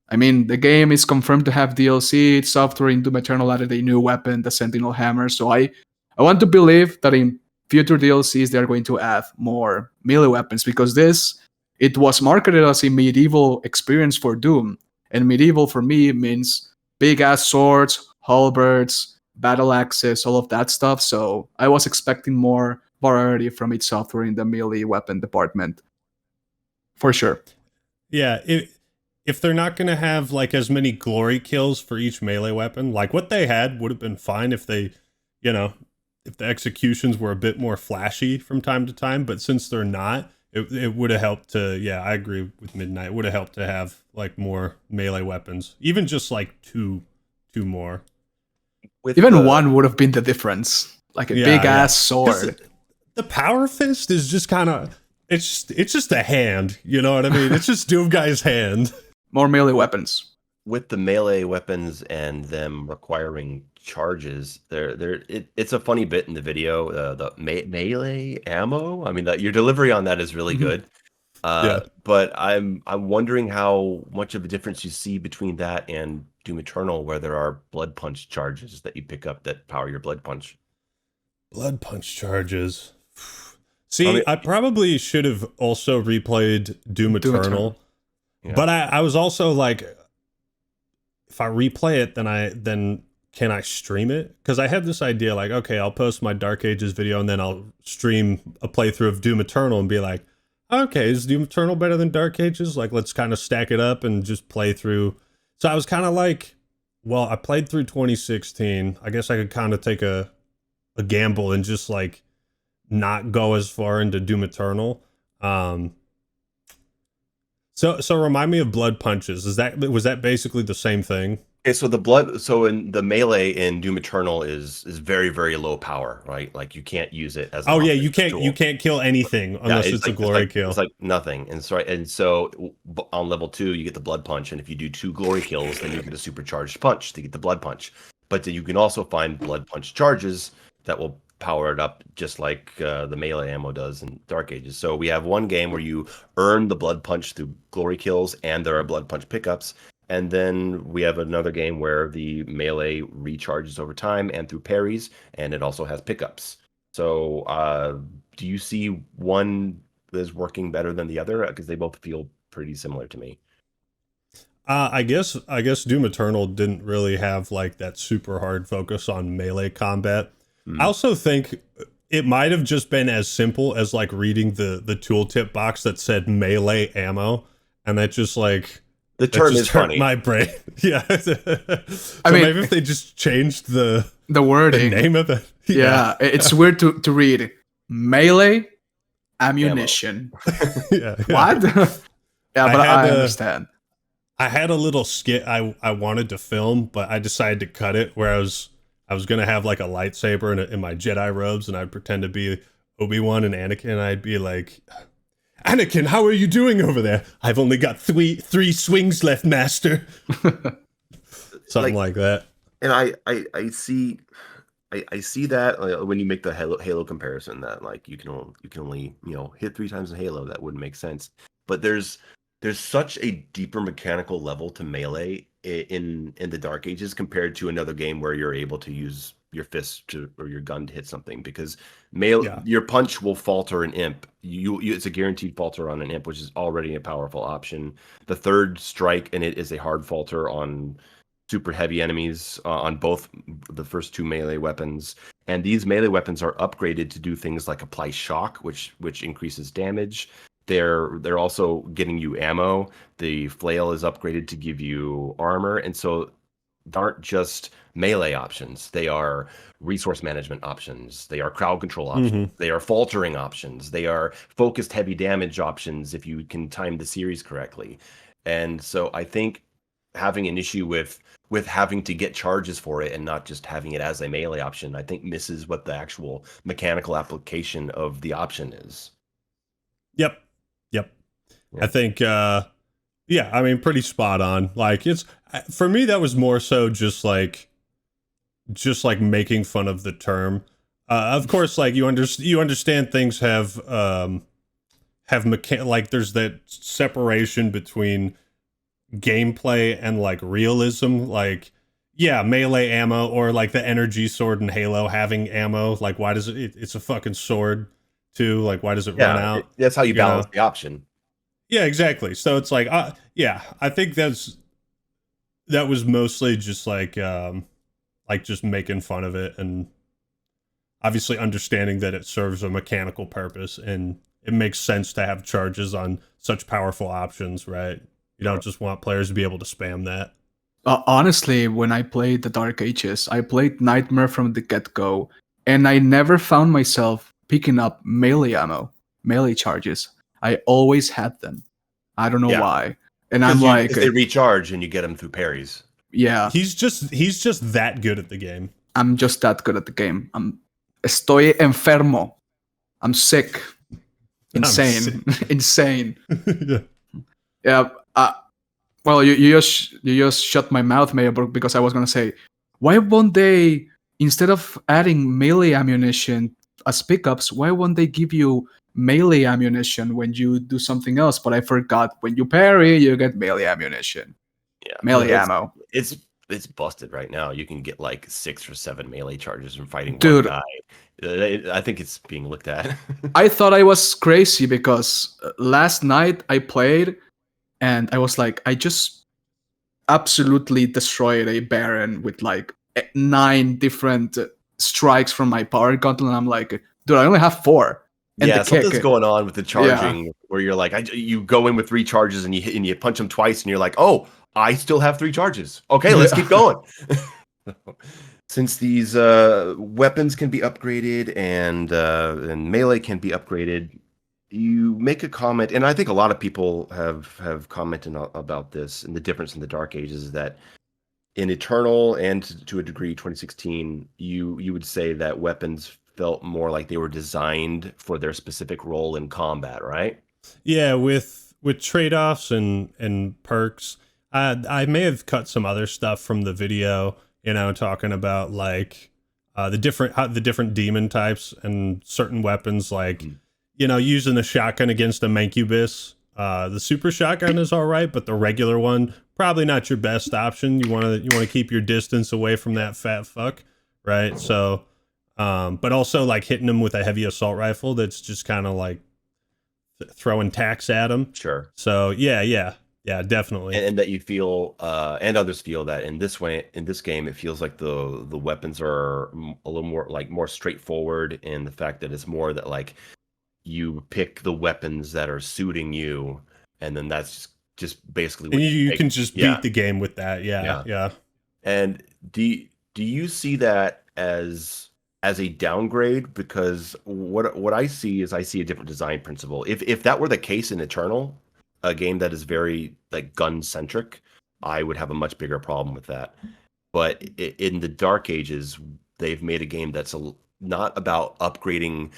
I mean, the game is confirmed to have DLC. Software in Doom Eternal added a new weapon, the Sentinel Hammer. So I want to believe that in future DLCs they're going to add more melee weapons, because it was marketed as a medieval experience for Doom, and medieval for me means big ass swords, halberds, battle axes, all of that stuff. So I was expecting more variety from id Software in the melee weapon department, for sure. Yeah, if they're not going to have like as many glory kills for each melee weapon, like what they had would have been fine if they, if the executions were a bit more flashy from time to time, but since they're not, it would have helped to, I agree with Midnight, it would have helped to have like more melee weapons, even just like two more. Even one would have been the difference, like a big ass sword. The power fist is just kind of, it's just a hand, you know what I mean? It's just Doom Guy's hand. More melee weapons. With the melee weapons and them requiring charges, it's a funny bit in the video. The melee ammo. I mean, your delivery on that is really good. But I'm wondering how much of a difference you see between that and Doom Eternal, where there are blood punch charges that you pick up that power your blood punch. Blood punch charges. See, I probably should have also replayed Doom Eternal. Yeah. But I was also like, replay it, then can I stream it? Because I had this idea, like, okay, I'll post my Dark Ages video and then I'll stream a playthrough of Doom Eternal and be like, okay, is Doom Eternal better than Dark Ages? Like, let's kind of stack it up and just play through. So I was kind of like, well, I played through 2016. I guess I could kind of take a gamble and just like not go as far into Doom Eternal. So remind me of Blood Punches. Was that basically the same thing? Okay, so in the melee in Doom Eternal is very, very low power, right? Like you can't use it as an you offensive tool. can't kill anything unless it's a glory kill. It's like nothing. And so on level 2 you get the blood punch, and if you do 2 glory kills, then you get a supercharged punch to get the blood punch. But then you can also find blood punch charges that will power it up just like the melee ammo does in Dark Ages. So we have one game where you earn the blood punch through glory kills, and there are blood punch pickups. And then we have another game where the melee recharges over time and through parries, and it also has pickups. So do you see one is working better than the other? Because they both feel pretty similar to me. I guess Doom Eternal didn't really have like that super hard focus on melee combat. I also think it might have just been as simple as like reading the tooltip box that said melee ammo, and that just like the term is funny. My brain, yeah. So maybe if they just changed the wording, the name of it, yeah, it's weird to read melee ammunition. Yeah. What? Yeah, but I understand. I had a little skit I wanted to film, but I decided to cut it where I was gonna have like a lightsaber in my Jedi robes, and I'd pretend to be Obi-Wan and Anakin, and I'd be like, Anakin, how are you doing over there? I've only got three swings left, Master. Something like that. And I see that when you make the Halo comparison, that like you can only hit 3 times in Halo. That wouldn't make sense. But there's such a deeper mechanical level to melee in the Dark Ages compared to another game where you're able to use your fist or your gun to hit something, because your punch will falter an imp. It's a guaranteed falter on an imp, which is already a powerful option. The third strike in it is a hard falter on super heavy enemies on both the first 2 melee weapons, and these melee weapons are upgraded to do things like apply shock, which increases damage. They're also getting you ammo. The flail is upgraded to give you armor, and so they aren't just melee options. They are resource management options. They are crowd control options. They are faltering options. They are focused heavy damage options if you can time the series correctly. And so I think having an issue with having to get charges for it and not just having it as a melee option, I think misses what the actual mechanical application of the option is. Yep. I think, I mean, pretty spot on. Like, it's, for me, that was more so just like making fun of the term. Of course, like you understand things have like there's that separation between gameplay and like realism. Like, yeah, melee ammo, or like the energy sword in Halo having ammo. Like, why does it's a fucking sword too? Like, why does it run out? That's how you balance the option. Yeah, exactly. So it's like, I think that was mostly just like just making fun of it, and obviously understanding that it serves a mechanical purpose, and it makes sense to have charges on such powerful options, right? You don't just want players to be able to spam that. Honestly, when I played the Dark Ages, I played Nightmare from the get-go, and I never found myself picking up melee ammo, melee charges. I always had them. I don't know why. And I'm like, they recharge and you get them through parries. Yeah. He's just that good at the game. I'm just that good at the game. Estoy enfermo. I'm sick. Insane. Insane. Yeah. Well, you just shut my mouth, Mayo, because I was gonna say, why won't they, instead of adding melee ammunition as pickups, why won't they give you melee ammunition when you do something else? But I forgot, when you parry, you get melee ammunition. Yeah, melee ammo. It's busted right now. You can get like 6 or 7 melee charges from fighting one guy. I think it's being looked at. I thought I was crazy because last night I played and I was like, I just absolutely destroyed a Baron with like 9 different strikes from my power gauntlet, and I'm like, dude, I only have 4. And Yeah, the something's kick, going on with the charging where you're like, you go in with 3 charges and you punch them twice and you're like, oh, I still have 3 charges. Okay, let's keep going. Since these weapons can be upgraded and melee can be upgraded, you make a comment, and I think a lot of people have commented about this, and the difference in the Dark Ages is that in Eternal and to a degree 2016, you would say that weapons felt more like they were designed for their specific role in combat, right? Yeah, with trade-offs and perks. I may have cut some other stuff from the video, talking about like the different demon types and certain weapons, like using the shotgun against a Mancubus. The super shotgun is all right, but the regular one probably not your best option. You want to keep your distance away from that fat fuck, right? So, but also like hitting him with a heavy assault rifle that's just kind of like throwing tacks at him. Sure. So yeah, definitely. And that you feel, and others feel that in this game, it feels like the weapons are a little more straightforward in the fact that it's more that like you pick the weapons that are suiting you, and then that's just basically what you can just beat the game with that. Yeah. And do you see that as a downgrade? Because what I see is I see a different design principle. If that were the case in Eternal, a game that is very like gun centric, I would have a much bigger problem with that. But in the Dark Ages, they've made a game that's not about upgrading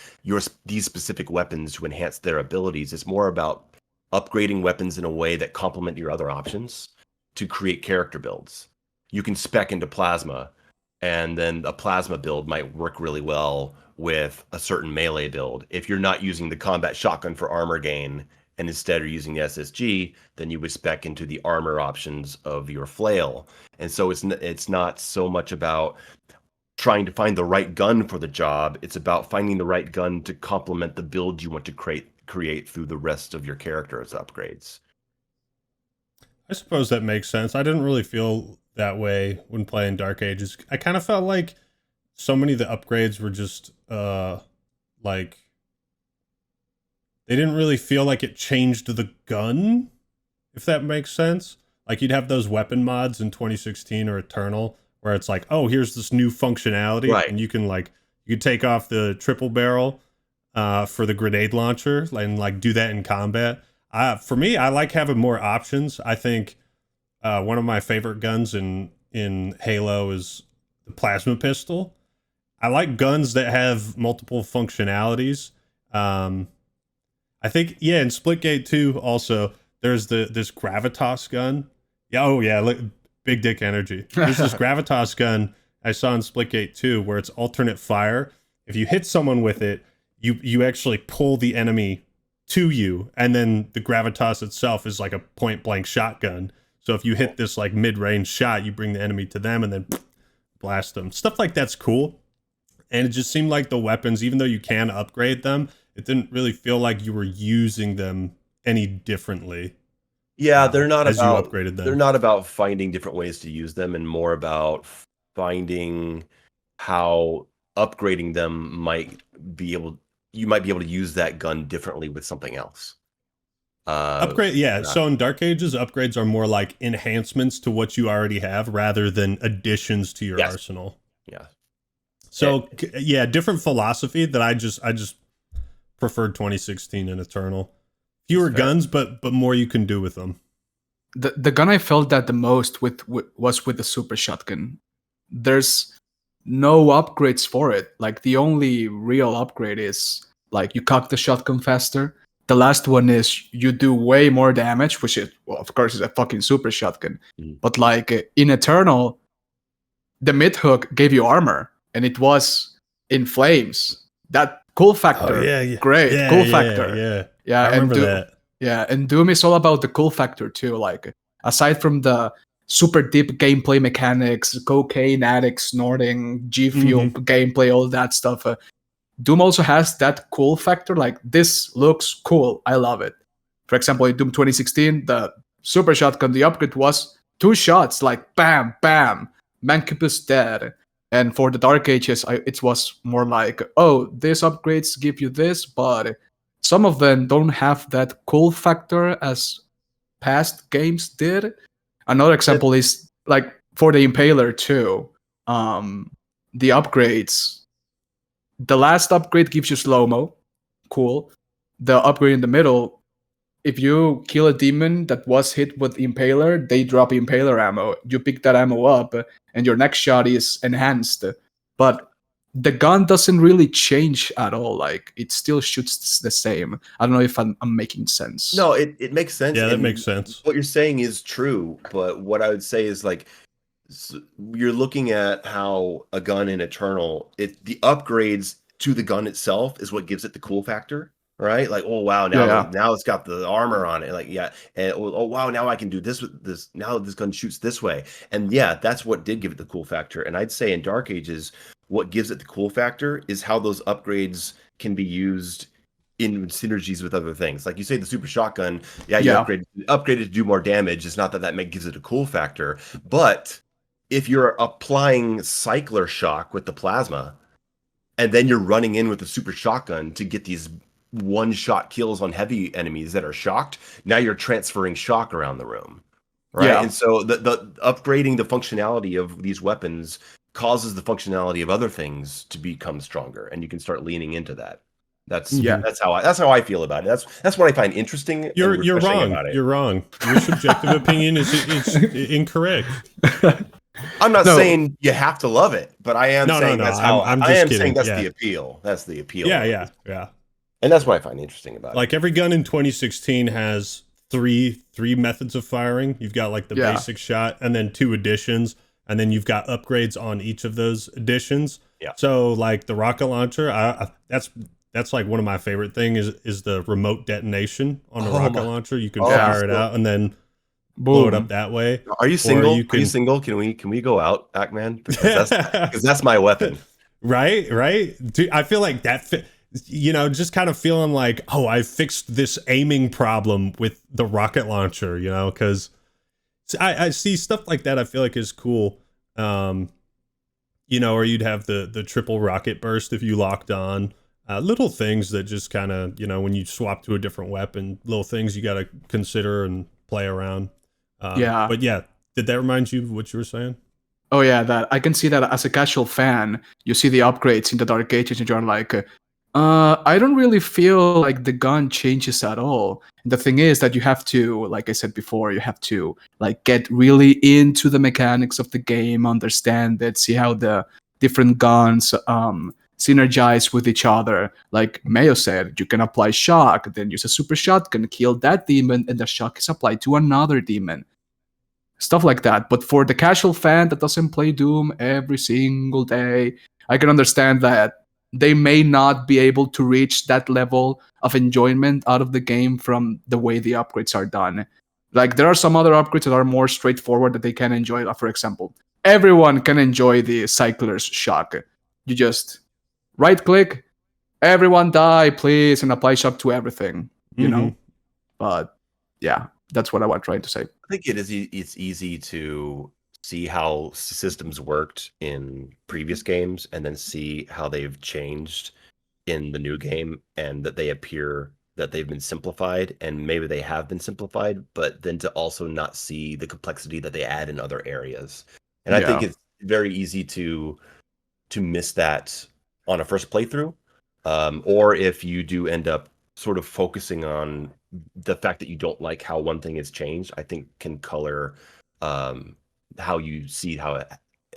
these specific weapons to enhance their abilities. It's more about upgrading weapons in a way that complement your other options to create character builds. You can spec into plasma, and then a plasma build might work really well with a certain melee build. If you're not using the combat shotgun for armor gain and instead are using the SSG, then you would spec into the armor options of your flail. And so it's not so much about trying to find the right gun for the job. It's about finding the right gun to complement the build you want to create through the rest of your character as upgrades. I suppose that makes sense. I didn't really feel that way when playing Dark Ages. I kind of felt like so many of the upgrades were just like they didn't really feel like it changed the gun, if that makes sense. Like you'd have those weapon mods in 2016 or Eternal where it's like, oh, here's this new functionality, right, and you can take off the triple barrel for the grenade launcher and like do that in combat. For me, I like having more options. I think one of my favorite guns in Halo is the plasma pistol. I like guns that have multiple functionalities. I think in Splitgate 2 also there's this gravitas gun. Look, big dick energy. There's this gravitas gun I saw in Splitgate 2 where it's alternate fire. If you hit someone with it, you actually pull the enemy to you, and then the gravitas itself is like a point blank shotgun. So if you hit this like mid-range shot, you bring the enemy to them and then blast them. Stuff like that's cool. And it just seemed like the weapons, even though you can upgrade them, it didn't really feel like you were using them any differently. Yeah, they're not as about you upgraded them. They're not about finding different ways to use them, and more about finding how upgrading them you might be able to use that gun differently with something else. So in Dark Ages, upgrades are more like enhancements to what you already have rather than additions to your arsenal. Yeah. So different philosophy that I just preferred 2016 and Eternal. Fewer guns, but more you can do with them. The gun I felt that the most was with the super shotgun. There's no upgrades for it. Like the only real upgrade is like you cock the shotgun faster. The last one is you do way more damage, which is, well, of course, is a fucking super shotgun. But like in Eternal, the mid hook gave you armor, and it was in flames. That cool factor, great cool factor. I remember that. Yeah, and Doom is all about the cool factor too. Like aside from the super deep gameplay mechanics, cocaine addict snorting, G Fuel gameplay, all that stuff. Doom also has that cool factor. Like this looks cool. I love it. For example, in Doom 2016, the super shotgun, the upgrade was 2 shots, like bam, bam, Mancubus dead. And for the Dark Ages, it was more like, oh, these upgrades give you this, but some of them don't have that cool factor as past games did. Another example is like for the Impaler too. The upgrades. The last upgrade gives you slow-mo. Cool. The upgrade in the middle, if you kill a demon that was hit with Impaler, they drop Impaler ammo. You pick that ammo up, and your next shot is enhanced. But the gun doesn't really change at all. Like, it still shoots the same. I don't know if I'm making sense. No, it makes sense. Yeah, that and makes sense. What you're saying is true, but what I would say is like you're looking at how a gun in Eternal, the upgrades to the gun itself is what gives it the cool factor, right? Like, oh wow, now it's got the armor on it, like and oh wow, now I can do this with this. Now this gun shoots this way, and yeah, that's what did give it the cool factor. And I'd say in Dark Ages, what gives it the cool factor is how those upgrades can be used in synergies with other things. Like you say, the super shotgun, you upgrade it to do more damage. It's not that gives it a cool factor, but if you're applying cycler shock with the plasma, and then you're running in with the super shotgun to get these one-shot kills on heavy enemies that are shocked, now you're transferring shock around the room, right? Yeah. And so the upgrading the functionality of these weapons causes the functionality of other things to become stronger, and you can start leaning into that. That's how I feel about it. That's what I find interesting. You're wrong. About it. You're wrong. Your subjective opinion is incorrect. I'm not saying you have to love it, but I am saying that's how I'm I am kidding. saying that's the appeal. That's the appeal. Yeah. And that's what I find interesting about it. Like every gun in 2016 has three methods of firing. You've got like the basic shot, and then 2 additions, and then you've got upgrades on each of those additions. Yeah. So like the rocket launcher, that's like one of my favorite things is the remote detonation on the rocket launcher. You can fire it out and then blow it up that way. Are you single? Are you single? Can we go out, Pac-Man? Because that's my weapon. Right. Dude, I feel like that. Just kind of feeling like, oh, I fixed this aiming problem with the rocket launcher. Because I see stuff like that. I feel like is cool. Or you'd have the triple rocket burst if you locked on. Little things that just kind of, when you swap to a different weapon, little things you got to consider and play around. But yeah, did that remind you of what you were saying? Oh yeah, that I can see that as a casual fan, you see the upgrades in the Dark Ages and you're like, I don't really feel like the gun changes at all. And the thing is that you have to, like I said before, you have to like get really into the mechanics of the game, understand it, see how the different guns synergize with each other. Like Mayo said, you can apply shock, then use a super shotgun, kill that demon, and the shock is applied to another demon. Stuff like that. But for the casual fan that doesn't play Doom every single day, I can understand that they may not be able to reach that level of enjoyment out of the game from the way the upgrades are done. Like, there are some other upgrades that are more straightforward that they can enjoy. For example, everyone can enjoy the Cycler's Shock. You just right-click, everyone die, please, and apply shock to everything, you know? But, yeah, that's what I was trying to say. I think it's easy to see how systems worked in previous games and then see how they've changed in the new game, and that they appear that they've been simplified, and maybe they have been simplified, but then to also not see the complexity that they add in other areas. And I think it's very easy to miss that on a first playthrough, or if you do end up sort of focusing on the fact that you don't like how one thing has changed, I think can color how you see how it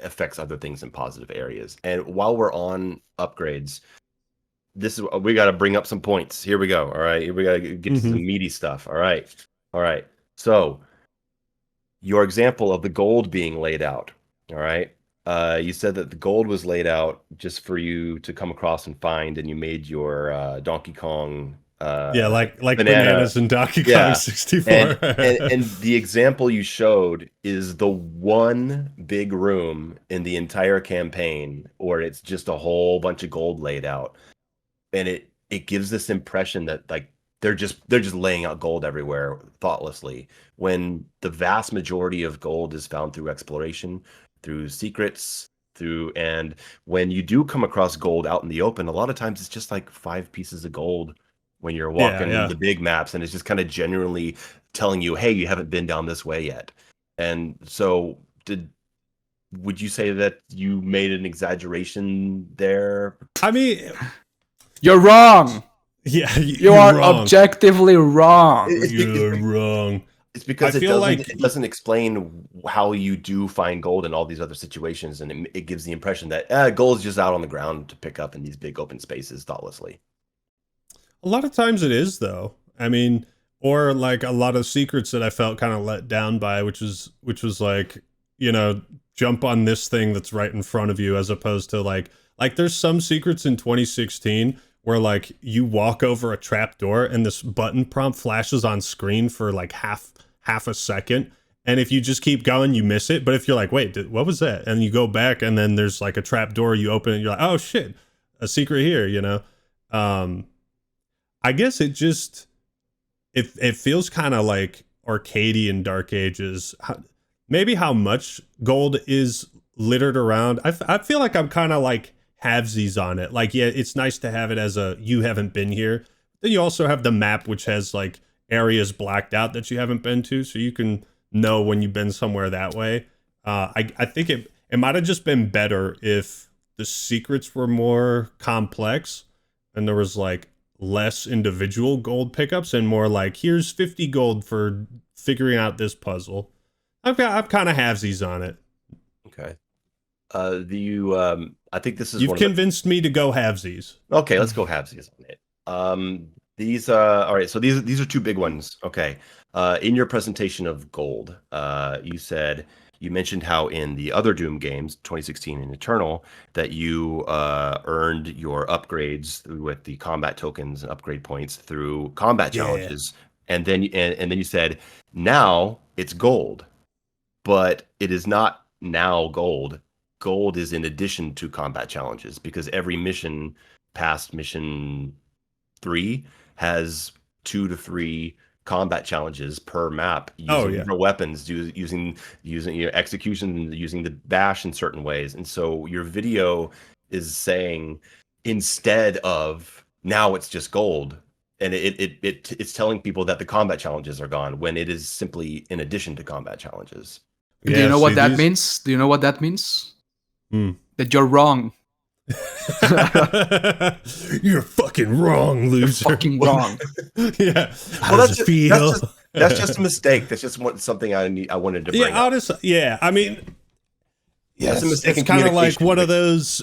affects other things in positive areas. And while we're on upgrades, we got to bring up some points. Here we go. All right, we got to get to some meaty stuff. All right. So your example of the gold being laid out. All right. You said that the gold was laid out just for you to come across and find, and you made your Donkey Kong. Like bananas in Donkey Kong 64. and the example you showed is the one big room in the entire campaign where it's just a whole bunch of gold laid out, and it gives this impression that like they're just laying out gold everywhere thoughtlessly, when the vast majority of gold is found through exploration, through secrets, and when you do come across gold out in the open, a lot of times it's just like 5 pieces of gold when you're walking the big maps, and it's just kind of genuinely telling you, hey, you haven't been down this way yet. And so would you say that you made an exaggeration there? I mean, you're wrong. Yeah, you are wrong. Objectively wrong. You're wrong. It's because it doesn't explain how you do find gold in all these other situations, and it gives the impression that gold is just out on the ground to pick up in these big open spaces thoughtlessly. A lot of times it is, though. I mean, or like a lot of secrets that I felt kind of let down by, which was like, you know, jump on this thing that's right in front of you, as opposed to like there's some secrets in 2016 where like you walk over a trap door and this button prompt flashes on screen for like half a second, and if you just keep going, you miss it. But if you're like, wait, what was that? And you go back, and then there's like a trap door, you open it, you're like, oh shit, a secret here, you know. I guess it just it feels kind of like arcadey in Dark Ages. Maybe how much gold is littered around. I feel like I'm kind of like halvesies on it. Like, yeah, it's nice to have it as a you haven't been here. Then you also have the map, which has like areas blacked out that you haven't been to, so you can know when you've been somewhere that way. I think it might have just been better if the secrets were more complex and there was like less individual gold pickups and more like, here's 50 gold for figuring out this puzzle. I'm kind of halvesies on it. Okay. I think this is you've convinced me to go halvesies. Okay, let's go halvesies on it. These all right, so these are two big ones. Okay. In your presentation of gold, you mentioned how in the other Doom games, 2016 and Eternal, that you earned your upgrades with the combat tokens and upgrade points through combat challenges. And then you said, now it's gold. But it is not now gold. Gold is in addition to combat challenges, because every mission past mission 3 has 2 to 3 combat challenges per map using different weapons, using your execution, using the bash in certain ways. And so your video is saying, instead of now it's just gold, and it's telling people that the combat challenges are gone, when it is simply in addition to combat challenges. Do you know what that means? Do you know what that means? That you're wrong. You're fucking wrong, loser. You're fucking wrong. Yeah. How does it feel? That's just a mistake. That's just something I wanted to bring up. Honestly, yeah. I mean, yes, it's kind of like one of those.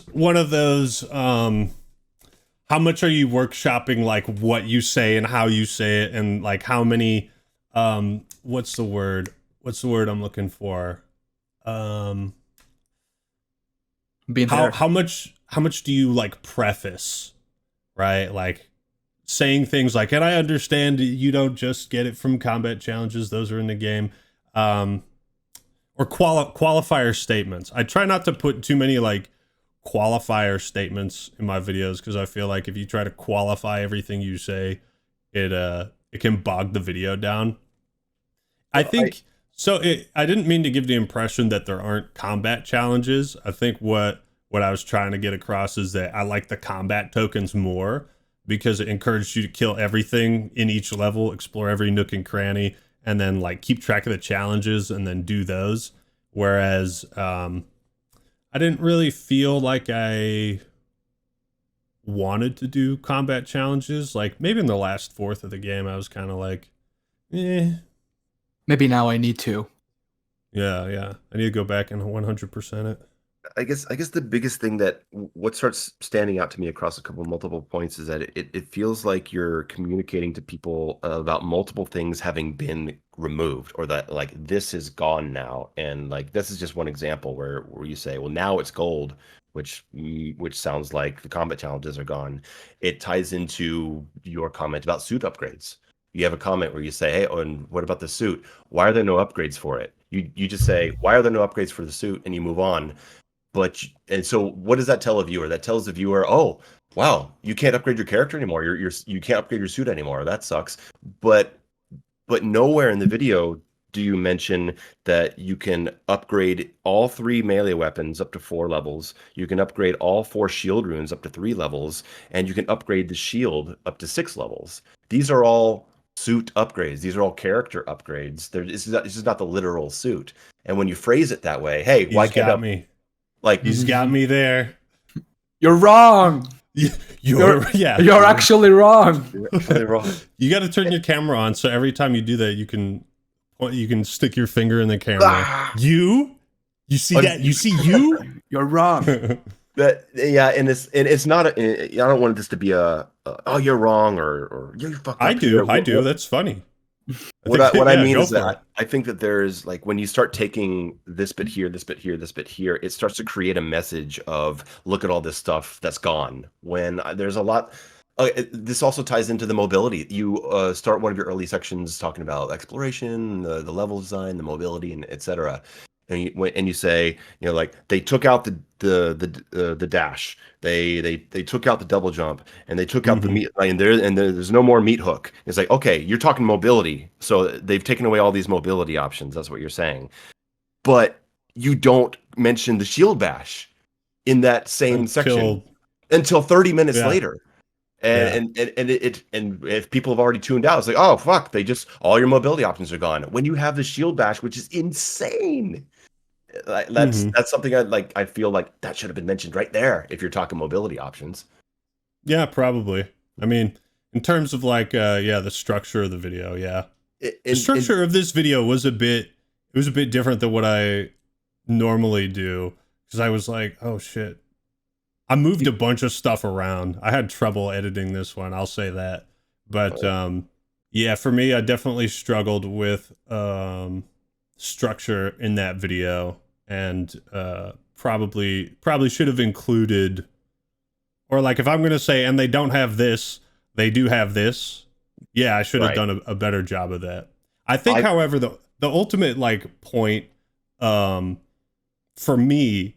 How much are you workshopping, like what you say and how you say it, and like how many? What's the word? What's the word I'm looking for? How much do you like preface, right? Like saying things like, and I understand you don't just get it from combat challenges, those are in the game. Or qualifier statements. I try not to put too many like qualifier statements in my videos, because I feel like if you try to qualify everything you say, it can bog the video down. I didn't mean to give the impression that there aren't combat challenges. I think what I was trying to get across is that I like the combat tokens more, because it encouraged you to kill everything in each level, explore every nook and cranny, and then like keep track of the challenges and then do those. Whereas I didn't really feel like I wanted to do combat challenges. Like maybe in the last fourth of the game, I was kind of like, maybe now I need to. Yeah. I need to go back and 100% it. I guess the biggest thing that what starts standing out to me across multiple points is that it feels like you're communicating to people about multiple things having been removed, or that like this is gone now. And like this is just one example where you say, well, now it's gold, which sounds like the combat challenges are gone. It ties into your comment about suit upgrades. You have a comment where you say, hey, and what about the suit? Why are there no upgrades for it? You just say, why are there no upgrades for the suit? And you move on. And so what does that tell a viewer? That tells the viewer, oh, there's no upgrades for the suit. And so what does that tell a viewer? That tells the viewer, oh, there's no upgrades for the suit. And you move on. But and so what does that tell a viewer? That tells the viewer, oh, there's no upgrades for the suit. And you move on. But and so what does that tell a viewer? That tells the viewer, oh, wow, you can't upgrade your character anymore. You can't upgrade your suit anymore. That sucks. But nowhere in the video do you mention that you can upgrade all 3 melee weapons up to 4 levels. You can upgrade all 4 shield runes up to 3 levels, and you can upgrade the shield up to 6 levels. These are all suit upgrades. These are all character upgrades. This is not the literal suit. And when you phrase it that way, hey, why He's can't got me. like He's got me there. You're wrong. You're You're actually wrong. you're actually wrong. You got to turn your camera on, so every time you do that, you can stick your finger in the camera. You see that? You see you? You're wrong. And it's not. I don't want this to be a oh, you're wrong or you fucked up. I do. That's funny. What I mean is go for that I think that there's like when you start taking this bit here, this bit here, this bit here, it starts to create a message of look at all this stuff that's gone. When there's a lot. This also ties into the mobility. You start one of your early sections talking about exploration, the level design, the mobility, and etc. And you say, you know, like they took out the dash, they took out the double jump, and they took out the meat, and there's no more meat hook. It's like, okay, you're talking mobility, so they've taken away all these mobility options. That's what you're saying, but you don't mention the shield bash in that same section until 30 minutes later. And if people have already tuned out, it's like, oh fuck, all your mobility options are gone. When you have the shield bash, which is insane, that's something I feel like that should have been mentioned right there if you're talking mobility options. Yeah, probably. I mean, in terms of like the structure of the video, the structure of this video was a bit different than what I normally do, because I was like, oh shit, I moved a bunch of stuff around. I had trouble editing this one, I'll say that. But for me, I definitely struggled with structure in that video, and probably should have included, or like if I'm going to say, and they don't have this, they do have this. Yeah, I should have done a better job of that. I think, however, the ultimate like point for me,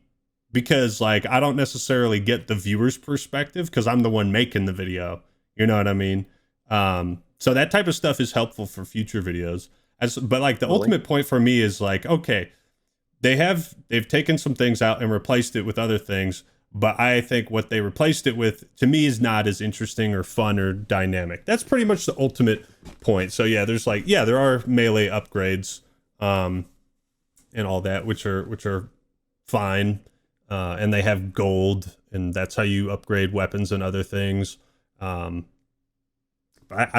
because like I don't necessarily get the viewer's perspective because I'm the one making the video, you know what I mean? So that type of stuff is helpful for future videos. But like the ultimate point for me is like, okay, they've taken some things out and replaced it with other things, but I think what they replaced it with to me is not as interesting or fun or dynamic. That's pretty much the ultimate point. So yeah, there are melee upgrades and all that, which are fine. And they have gold, and that's how you upgrade weapons and other things. I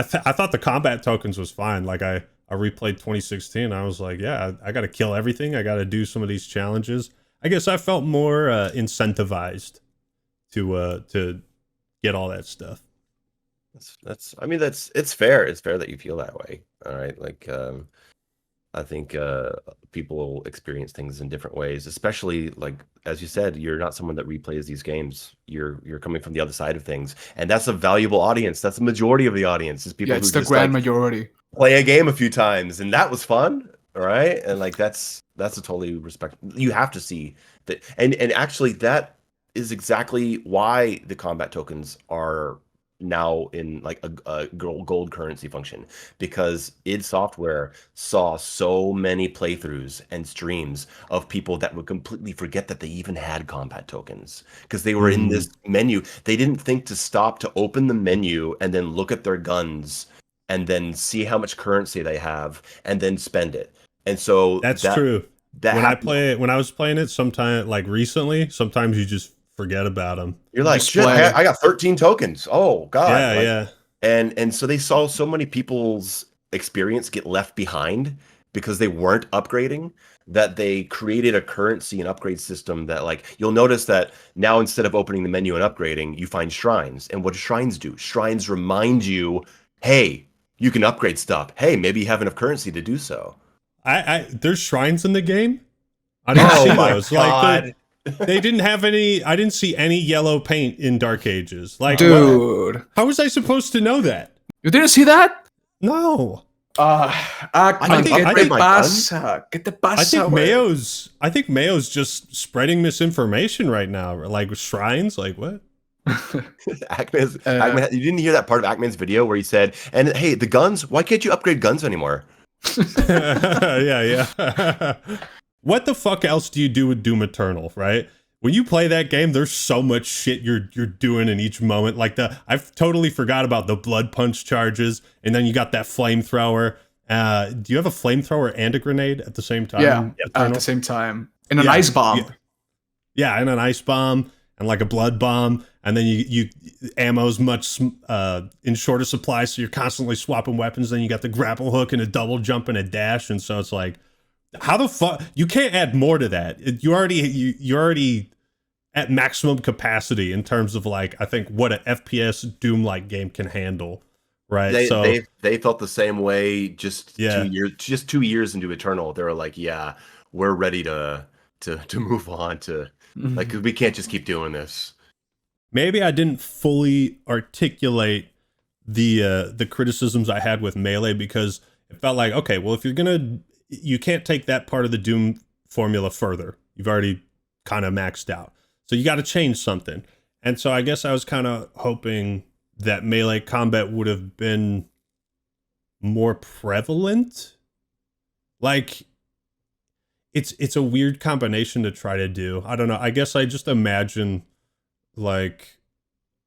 thought the combat tokens was fine. Like I replayed 2016. I was like, yeah, I got to kill everything. I got to do some of these challenges. I guess I felt more incentivized to get all that stuff. It's fair. It's fair that you feel that way. All right, like I think people experience things in different ways, especially like as you said, you're not someone that replays these games. You're coming from the other side of things, and that's a valuable audience. That's the majority of the audience is people. Yeah, it's who the grand majority. Play a game a few times, and that was fun. All right, and like that's a totally respect. You have to see that, and actually that is exactly why the combat tokens are now in like a gold currency function, because id Software saw so many playthroughs and streams of people that would completely forget that they even had combat tokens because they were in this menu. They didn't think to stop to open the menu and then look at their guns and then see how much currency they have and then spend it. And so that's true. When I was playing it sometime like recently, sometimes you just forget about them. You're like, shit, I got 13 tokens. Oh god. Yeah. And so they saw so many people's experience get left behind because they weren't upgrading, that they created a currency and upgrade system that, like, you'll notice that now instead of opening the menu and upgrading, you find shrines. And what do shrines do? Shrines remind you, hey, you can upgrade stuff. Hey, maybe you have enough currency to do so. There's shrines in the game? I didn't see those. God. Like they didn't have any. I didn't see any yellow paint in Dark Ages. Like, dude, how was I supposed to know that? You didn't see that? No. I think Mayo's just spreading misinformation right now. Like shrines, like what? Ackman, you didn't hear that part of Ackman's video where he said, "And hey, the guns. Why can't you upgrade guns anymore?" Yeah. What the fuck else do you do with Doom Eternal, right? When you play that game, there's so much shit you're doing in each moment. Like I've totally forgot about the blood punch charges, and then you got that flamethrower. Do you have a flamethrower and a grenade at the same time? Yeah, Eternal? at the same time. And an ice bomb. Yeah, and an ice bomb and like a blood bomb, and then you ammo's much in shorter supply, so you're constantly swapping weapons. Then you got the grapple hook and a double jump and a dash, and so it's like, how the fuck you can't add more to that? You're already at maximum capacity in terms of like I think what an FPS Doom like game can handle, right? They felt the same way just 2 years into Eternal. They were like, yeah, we're ready to move on to like, 'cause we can't just keep doing this. Maybe I didn't fully articulate the criticisms I had with Melee, because it felt like, okay, well, if you can't take that part of the Doom formula further. You've already kind of maxed out. So you got to change something. And so I guess I was kind of hoping that melee combat would have been more prevalent. Like, it's a weird combination to try to do. I don't know. I guess I just imagine like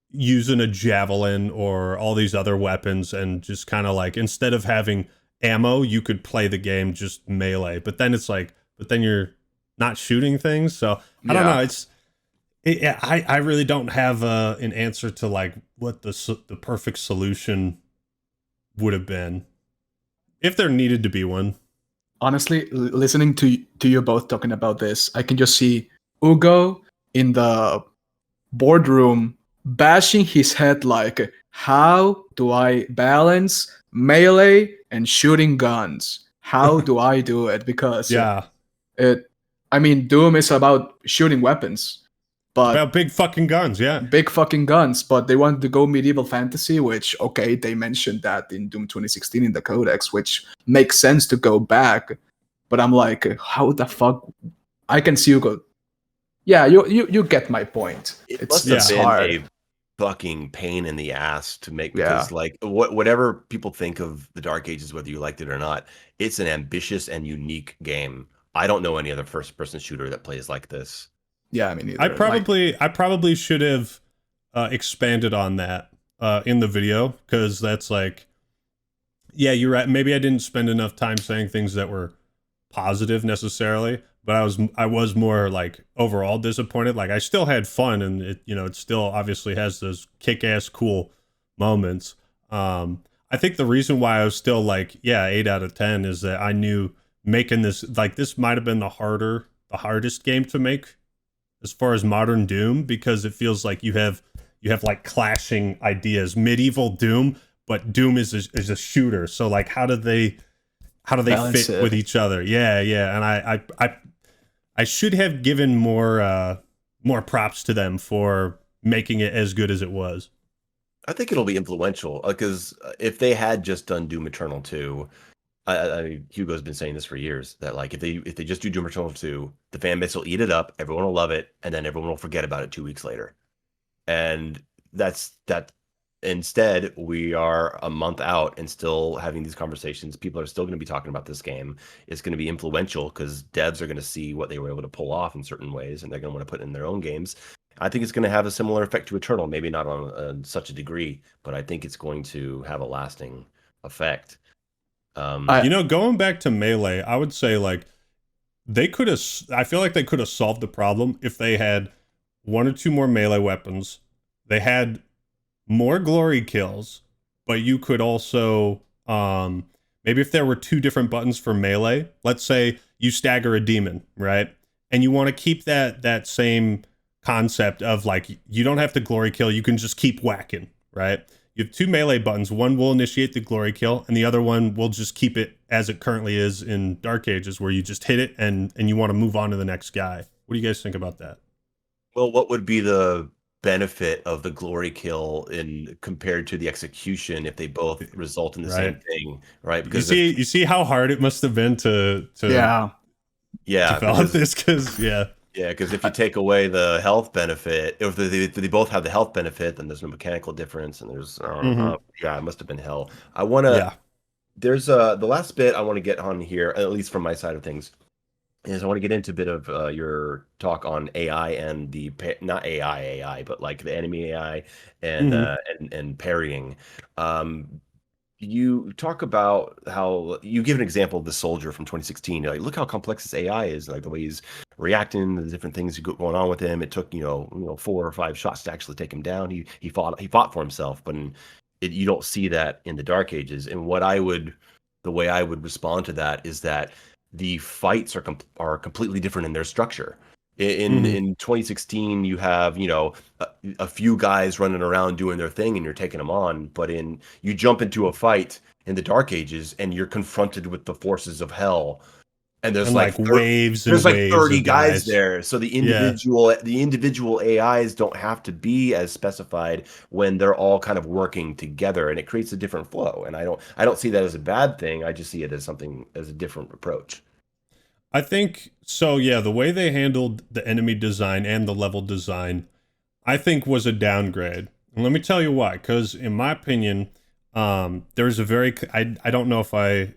using a javelin or all these other weapons and just kind of like, instead of having ammo, you could play the game just melee. But then it's like, you're not shooting things. So I don't know. I really don't have an answer to like what the perfect solution would have been, if there needed to be one. Honestly, listening to you both talking about this, I can just see Ugo in the boardroom bashing his head like, how do I balance melee and shooting guns? How do I do it? Because Doom is about shooting weapons. But about big fucking guns, big fucking guns. But they wanted to go medieval fantasy, which, okay, they mentioned that in Doom 2016 in the codex, which makes sense to go back. But I'm like, how the fuck? I can see you go. Yeah, you get my point. It must have been hard. A fucking pain in the ass to make, because like whatever people think of the Dark Ages, whether you liked it or not, it's an ambitious and unique game. I don't know any other first-person shooter that plays like this. Yeah, I mean, either. I probably should have expanded on that in the video, because that's like, yeah, you're right. Maybe I didn't spend enough time saying things that were positive necessarily, but I was more like overall disappointed. Like, I still had fun, and it still obviously has those kick-ass cool moments. I think the reason why I was still like, 8 out of 10 is that I knew making this, like, this might have been the hardest game to make as far as modern Doom, because it feels like you have like clashing ideas. Medieval Doom, but Doom is a shooter. So like, how do they balance fit with each other? Yeah. And I should have given more props to them for making it as good as it was. I think it'll be influential, because if they had just done Doom Eternal 2, Hugo's been saying this for years, that like if they just do Doom Eternal 2, the fan base will eat it up, everyone will love it, and then everyone will forget about it 2 weeks later. And that's that. Instead, we are a month out and still having these conversations. People are still going to be talking about this game. It's going to be influential because devs are going to see what they were able to pull off in certain ways, and they're going to want to put in their own games. I think it's going to have a similar effect to Eternal, maybe not on such a degree, but I think it's going to have a lasting effect. Going back to Melee, I would say like I feel like they could have solved the problem if they had 1 or 2 more melee weapons. They had more glory kills, but you could also maybe if there were 2 different buttons for melee, let's say you stagger a demon, right? And you want to keep that same concept of like, you don't have to glory kill, you can just keep whacking, right? You have 2 melee buttons. One will initiate the glory kill, and the other one will just keep it as it currently is in Dark Ages, where you just hit it and you want to move on to the next guy. What do you guys think about that? Well, what would be the benefit of the glory kill compared to the execution if they both result in the same thing, right? Because you see how hard it must have been to develop this, because Yeah, because if you take away the health benefit, if they both have the health benefit, then there's no mechanical difference, and there's yeah, it must have been hell. I want to. Yeah. There's the last bit I want to get on here, at least from my side of things, is I want to get into a bit of your talk on AI and not AI, but like the enemy AI and and parrying. You talk about how you give an example of the soldier from 2016. You're like, look how complex this AI is, like the way he's reacting, the different things going on with him. It took 4 or 5 shots to actually take him down. He fought for himself, but you don't see that in the Dark Ages. And the way I would respond to that is that the fights are completely different in their structure. In 2016, you have a few guys running around doing their thing, and you're taking them on. But you jump into a fight in the Dark Ages, and you're confronted with the forces of hell, and there's like waves and there's like waves 30 of guys there. So the individual AIs don't have to be as specified when they're all kind of working together, and it creates a different flow. And I don't see that as a bad thing. I just see it as a different approach. I think so. Yeah, the way they handled the enemy design and the level design, I think, was a downgrade. And let me tell you why. Because in my opinion, there's a very I don't know if I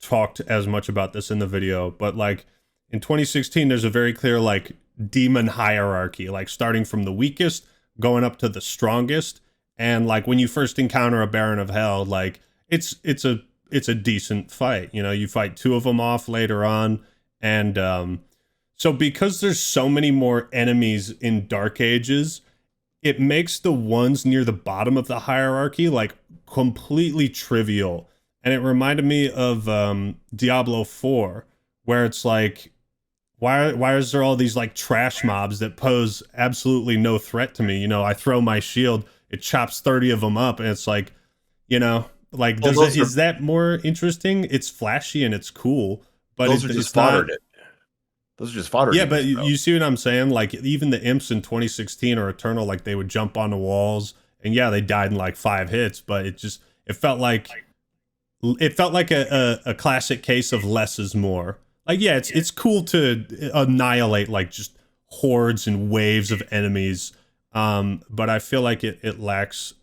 talked as much about this in the video, but like in 2016, there's a very clear like demon hierarchy, like starting from the weakest, going up to the strongest, and like when you first encounter a Baron of Hell, like it's a decent fight. You fight 2 of them off later on. And so because there's so many more enemies in Dark Ages, it makes the ones near the bottom of the hierarchy like completely trivial. And it reminded me of Diablo 4, where it's like, why is there all these like trash mobs that pose absolutely no threat to me? I throw my shield, it chops 30 of them up, and it's like, like, is that more interesting? It's flashy and it's cool. But those are just fodder. Those are just fodder. Yeah, but you see what I'm saying? Like even the imps in 2016 or Eternal, like they would jump on the walls, and yeah, they died in like 5 hits. But it felt like a classic case of less is more. Like yeah, it's cool to annihilate like just hordes and waves of enemies, but I feel like it lacks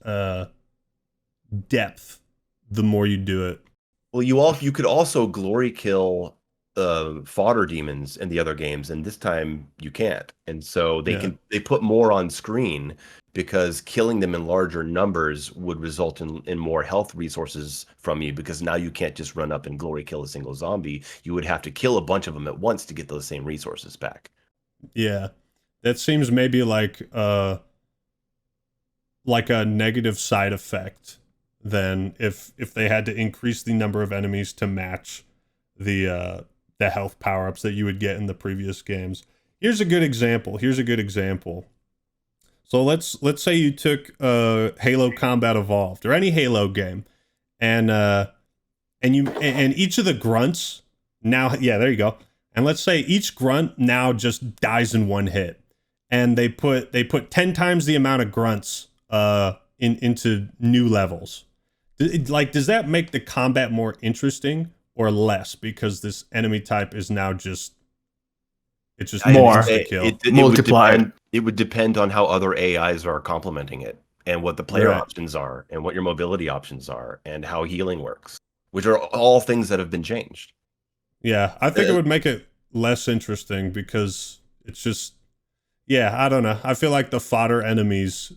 depth the more you do it. Well, you could also glory kill fodder demons in the other games, and this time you can't. And so they put more on screen because killing them in larger numbers would result in more health resources from you, because now you can't just run up and glory kill a single zombie. You would have to kill a bunch of them at once to get those same resources back. Yeah, that seems maybe like a negative side effect than if they had to increase the number of enemies to match the health power-ups that you would get in the previous games. Here's a good example. So let's say you took Halo Combat Evolved or any Halo game, and each of the grunts now, yeah, there you go. And let's say each grunt now just dies in 1 hit, and they put 10 times the amount of grunts into new levels. Does that make the combat more interesting or less, because this enemy type is now just more multiplied? It would depend on how other AIs are complementing it, and what the player options are, and what your mobility options are, and how healing works, which are all things that have been changed. Yeah, I think it would make it less interesting, because it's just, yeah, I don't know. I feel like the fodder enemies,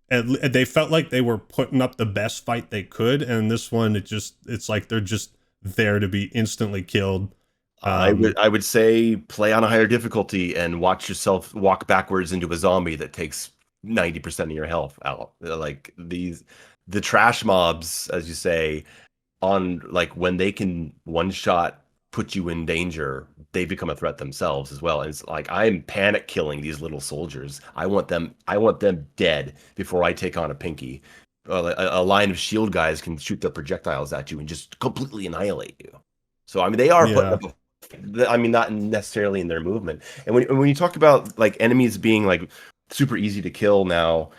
they felt like they were putting up the best fight they could, and this one, it's like they're just there to be instantly killed. I would say play on a higher difficulty and watch yourself walk backwards into a zombie that takes 90% of your health out. Like the trash mobs, as you say, on like when they can one shot put you in danger, they become a threat themselves as well. And it's like, I'm panic killing these little soldiers. I want them dead before I take on a pinky. A line of shield guys can shoot their projectiles at you and just completely annihilate you. So I mean, they are putting up not necessarily in their movement. And when you talk about like enemies being like super easy to kill now,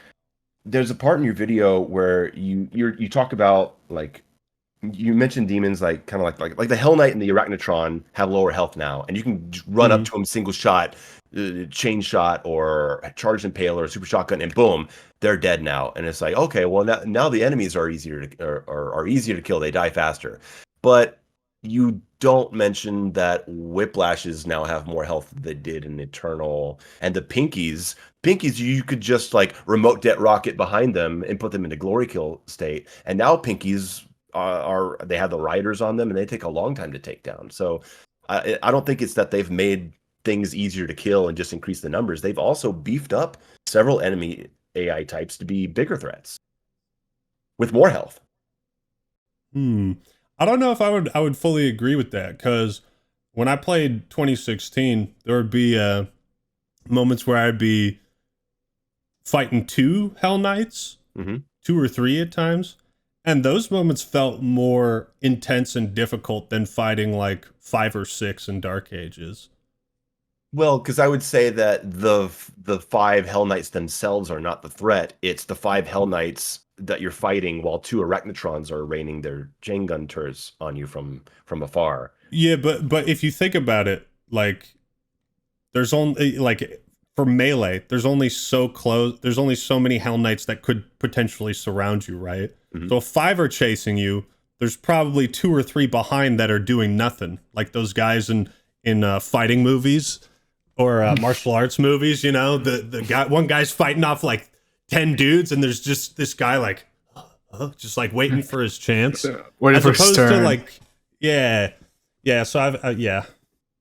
there's a part in your video where you talk about like you mentioned demons like kind of like the Hell Knight and the Arachnotron have lower health now, and you can run up to them single shot, chain shot, or charged impale or super shotgun, and boom, they're dead now. And it's like, okay, well now the enemies are easier to are easier to kill. They die faster, but you don't mention that whiplashes now have more health than they did in Eternal, and the pinkies. Pinkies, you could just like remote det rocket behind them and put them into glory kill state, and now pinkies are they have the riders on them and they take a long time to take down. So I don't think it's that they've made things easier to kill and just increase the numbers. They've also beefed up several enemy AI types to be bigger threats with more health. I don't know if I would fully agree with that, because when I played 2016, there would be moments where I'd be fighting 2 Hell Knights, 2 or 3 at times. And those moments felt more intense and difficult than fighting like 5 or 6 in Dark Ages. Well, because I would say that the 5 Hell Knights themselves are not the threat. It's the 5 Hell Knights that you're fighting while 2 Arachnotrons are raining their chain gun turrets on you from afar. Yeah, but if you think about it, like there's only like for melee, there's only so many Hell Knights that could potentially surround you, right? So if 5 are chasing you, there's probably 2 or 3 behind that are doing nothing, like those guys in fighting movies or martial arts movies. You know, the guy, one guy's fighting off like 10 dudes, and there's just this guy like just like waiting for his chance, waiting for his turn. To like yeah. So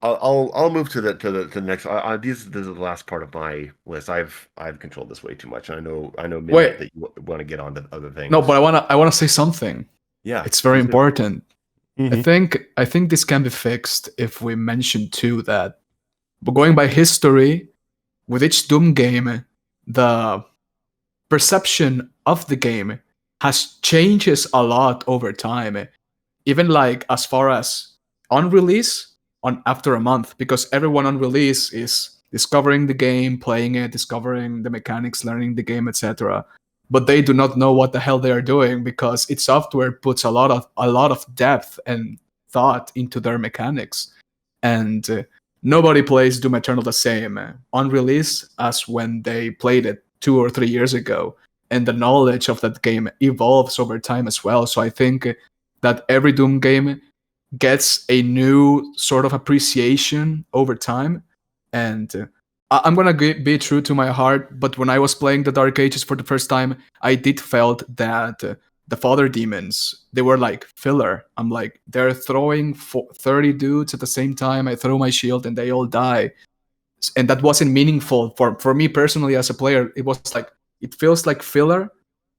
I'll move to the next. This is the last part of my list. I've controlled this way too much. I know. Midnight, that you want to get on to other things. No, but I wanna say something. Yeah, it's very important. I think this can be fixed if we mention too that, but going by history, with each Doom game, the perception of the game has changes a lot over time. Even like as far as on release, after a month, because everyone on release is discovering the game, playing it, discovering the mechanics, learning the game, etc. But they do not know what the hell they are doing, because its software puts a lot of depth and thought into their mechanics, and nobody plays Doom Eternal the same on release as when they played it 2 or 3 years ago, and the knowledge of that game evolves over time as well. So I think that every Doom game gets a new sort of appreciation over time, and I'm gonna be true to my heart, but when I was playing the Dark Ages for the first time, I did felt that the Father Demons, they were like filler. I'm like, they're throwing 30 dudes at the same time, I throw my shield and they all die, and that wasn't meaningful for me personally as a player. It was like, it feels like filler,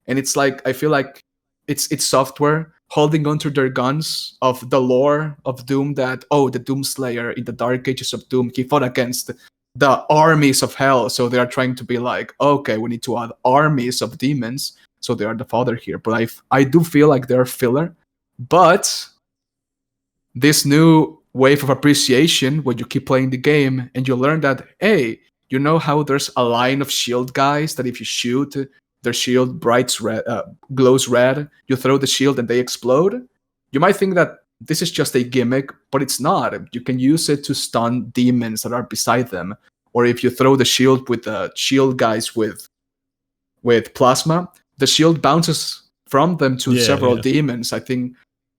and it's like, I feel like it's software holding onto their guns of the lore of Doom, that, oh, the Doomslayer in the Dark Ages of Doom, he fought against the armies of hell, so they are trying to be like, okay, we need to add armies of demons, so they are the Father here. But I do feel like they're filler. But this new wave of appreciation, when you keep playing the game and you learn that, hey, you know how there's a line of shield guys that if you shoot, their shield glows red, you throw the shield and they explode? You might think that this is just a gimmick, but it's not. You can use it to stun demons that are beside them. Or if you throw the shield with the shield guys with plasma, the shield bounces from them to several demons. I think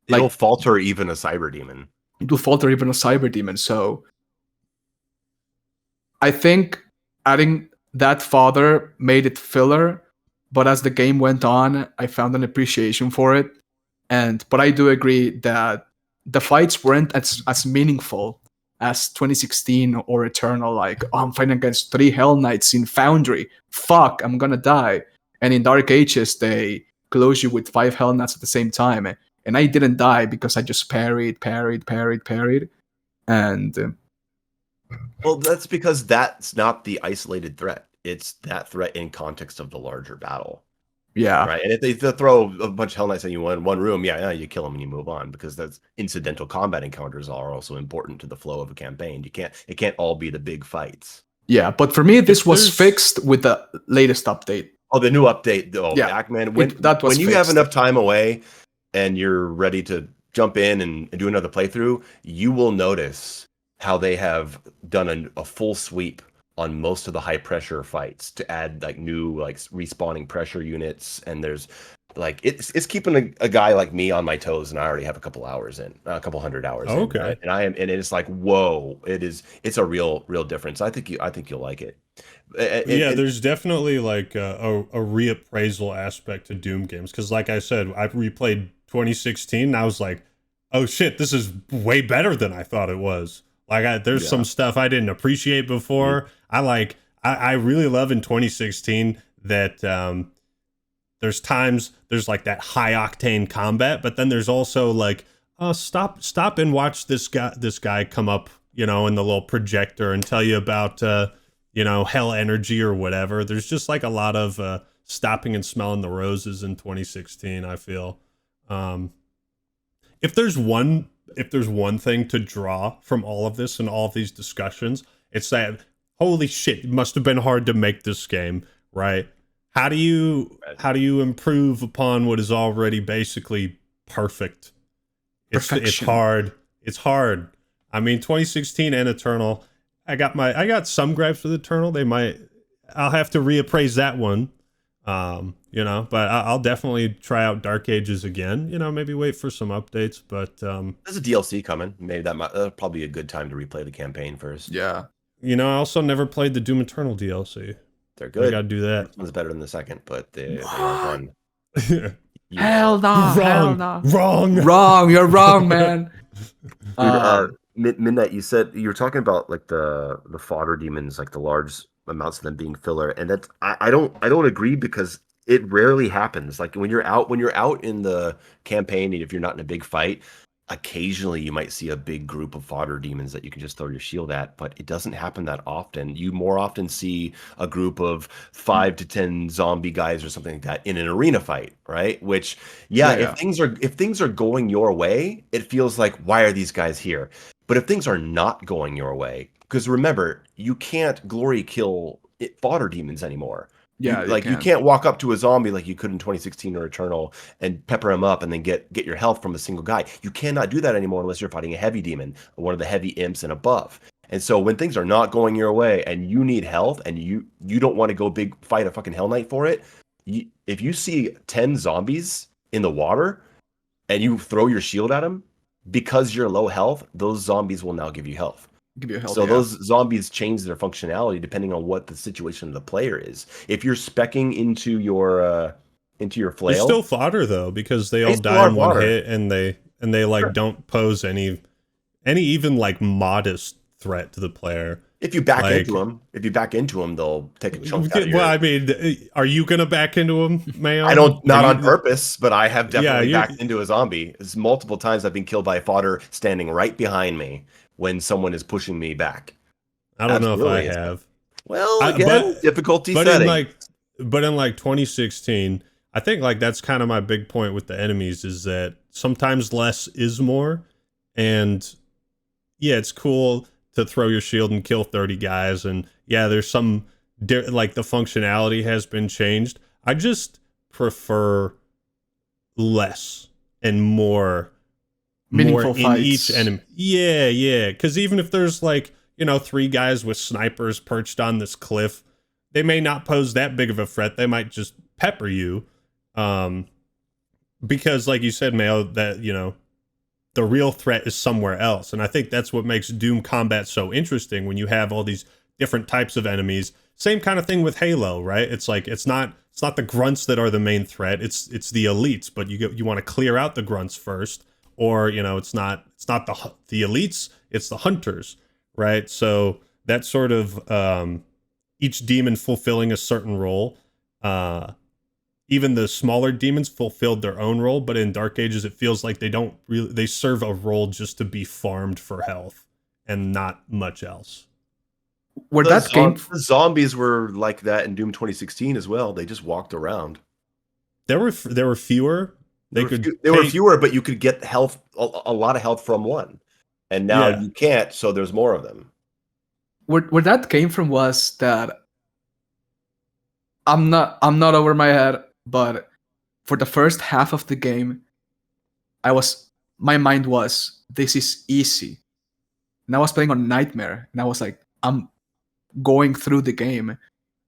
it'll falter even a cyber demon. It will falter even a cyber demon. So I think adding that Father made it filler, but as the game went on, I found an appreciation for it. But I do agree that the fights weren't as meaningful as 2016 or Eternal. Like, oh, I'm fighting against 3 Hell Knights in Foundry. Fuck, I'm gonna die. And in Dark Ages, they close you with 5 Hell Knights at the same time. And I didn't die because I just parried. And well, that's because that's not the isolated threat. It's that threat in context of the larger battle. Yeah. Right. And if they throw a bunch of Hell Knights at you in one room, you kill them and you move on, because that's incidental combat encounters are also important to the flow of a campaign. It can't all be the big fights. Yeah, but for me, this was fixed with the latest update. Oh, the new update. Oh, yeah, man. When you have enough time away, and you're ready to jump in and do another playthrough, you will notice how they have done a full sweep on most of the high pressure fights to add like new like respawning pressure units, and there's like it's keeping a guy like me on my toes, and I already have a couple hundred hours in, Okay. right? And it's like, whoa, it's a real difference. I think you'll like it. There's definitely like a reappraisal aspect to Doom games, because like I said, I replayed 2016 and I was like, oh shit, this is way better than I thought it was. Like there's some stuff I didn't appreciate before. I really love in 2016 that there's like that high octane combat, but then there's also like, stop and watch this guy come up, in the little projector and tell you about hell energy or whatever. There's just like a lot of stopping and smelling the roses in 2016, I feel. If there's one thing to draw from all of this and all of these discussions, it's that holy shit, it must have been hard to make this game, right? How do you improve upon what is already basically perfect? It's hard. It's hard. I mean, 2016 and Eternal, I got some gripes with Eternal. I'll have to reappraise that one. But I'll definitely try out Dark Ages again. Maybe wait for some updates. But there's a DLC coming. Maybe that'll probably be a good time to replay the campaign first. Yeah. I also never played the Doom Eternal DLC. They're good. I gotta do that. One's better than the second, but they are fun. Hell no! Wrong. You're wrong, man. Dude, Midnight, you said you were talking about like the fodder demons, like the large amounts of them being filler, and that's I don't agree, because it rarely happens. Like when you're out in the campaign, and if you're not in a big fight, occasionally you might see a big group of fodder demons that you can just throw your shield at, but it doesn't happen that often. You more often see a group of 5 to 10 zombie guys or something like that in an arena fight, right? Which if things are going your way, it feels like, why are these guys here? But if things are not going your way, because remember, you can't glory kill fodder demons anymore. Yeah, you can't walk up to a zombie like you could in 2016 or Eternal and pepper him up and then get your health from a single guy. You cannot do that anymore unless you're fighting a heavy demon or one of the heavy imps and above. And so when things are not going your way and you need health and you don't want to go big fight a fucking Hell Knight for it, if you see 10 zombies in the water and you throw your shield at them, because you're low health, those zombies will now give you health. So those zombies change their functionality depending on what the situation of the player is. If you're speccing into your flail, they're still fodder though, because they all die in one hit, and they like don't pose any even like modest threat to the player. If you back into them, they'll take a chunk out of your... Well, I mean, are you gonna back into them, Mayo? I don't, not on purpose, but I have definitely backed into a zombie. It's multiple times I've been killed by a fodder standing right behind me when someone is pushing me back. I don't know if I have. Well, again, difficulty setting. But in 2016, I think like that's kind of my big point with the enemies, is that sometimes less is more. And yeah, it's cool to throw your shield and kill 30 guys. And yeah, there's some, like the functionality has been changed. I just prefer less and more meaningful fights in each enemy. Yeah. Because even if there's like, 3 guys with snipers perched on this cliff, they may not pose that big of a threat. They might just pepper you. Because like you said, Mayo, that, the real threat is somewhere else. And I think that's what makes Doom combat so interesting, when you have all these different types of enemies. Same kind of thing with Halo, right? It's like it's not the grunts that are the main threat. It's the elites, but you want to clear out the grunts first, or it's not the elites, it's the hunters, right? So that sort of each demon fulfilling a certain role. Even the smaller demons fulfilled their own role, but in Dark Ages, it feels like they serve a role just to be farmed for health and not much else. The zombies were like that in Doom 2016 as well. They just walked around. There were fewer. They were fewer, but you could get health, a lot of health from one, and now you can't. So there's more of them. Where that came from was that I'm not over my head, but for the first half of the game, my mind was, this is easy. And I was playing on Nightmare, and I was like, I'm going through the game,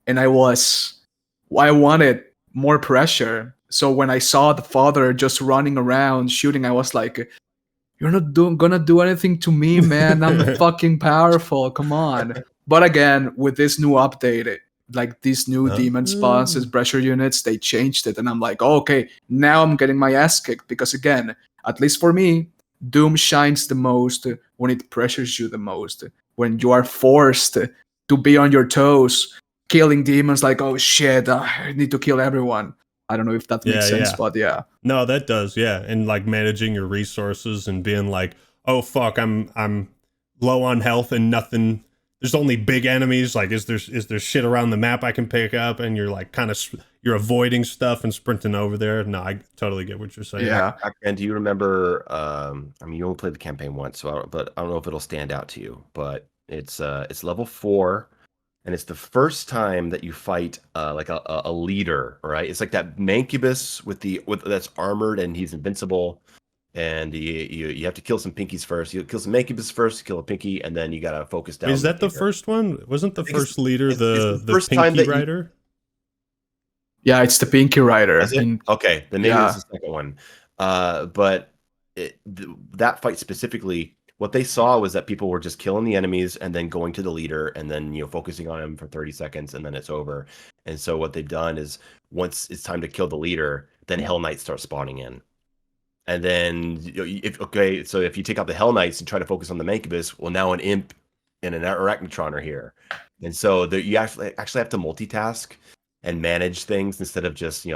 and I wanted more pressure. So when I saw the father just running around shooting, I was like, you're not gonna do anything to me, man. I'm fucking powerful. Come on. But again, with this new update, like these new demon spawns and pressure units, they changed it. And I'm like, oh, okay, now I'm getting my ass kicked. Because again, at least for me, Doom shines the most when it pressures you the most. When you are forced to be on your toes, killing demons like, oh shit, I need to kill everyone. I don't know if that makes sense, but yeah. No, that does, yeah. And like managing your resources and being like, oh fuck, I'm low on health and nothing. There's only big enemies. Like, is there shit around the map I can pick up? And you're like you're avoiding stuff and sprinting over there. No, I totally get what you're saying. Yeah. And do you remember? I mean, you only played the campaign once, but I don't know if it'll stand out to you. But it's level 4. And it's the first time that you fight like a leader, right? It's like that Mancubus with that's armored and he's invincible, and you have to kill some pinkies first. You kill some Mancubus first, kill a pinky, and then you gotta focus down. Is that the first one? Wasn't the first leader the first Pinky time that Rider? Yeah, it's the Pinky Rider. Okay, then maybe it's the second one. But that fight specifically, what they saw was that people were just killing the enemies and then going to the leader and then focusing on him for 30 seconds and then it's over. And so what they've done is once it's time to kill the leader, then Hell Knights start spawning in. And then so if you take out the Hell Knights and try to focus on the Mancubus, well, now an imp and an Arachnotron are here. And so you actually have to multitask and manage things instead of just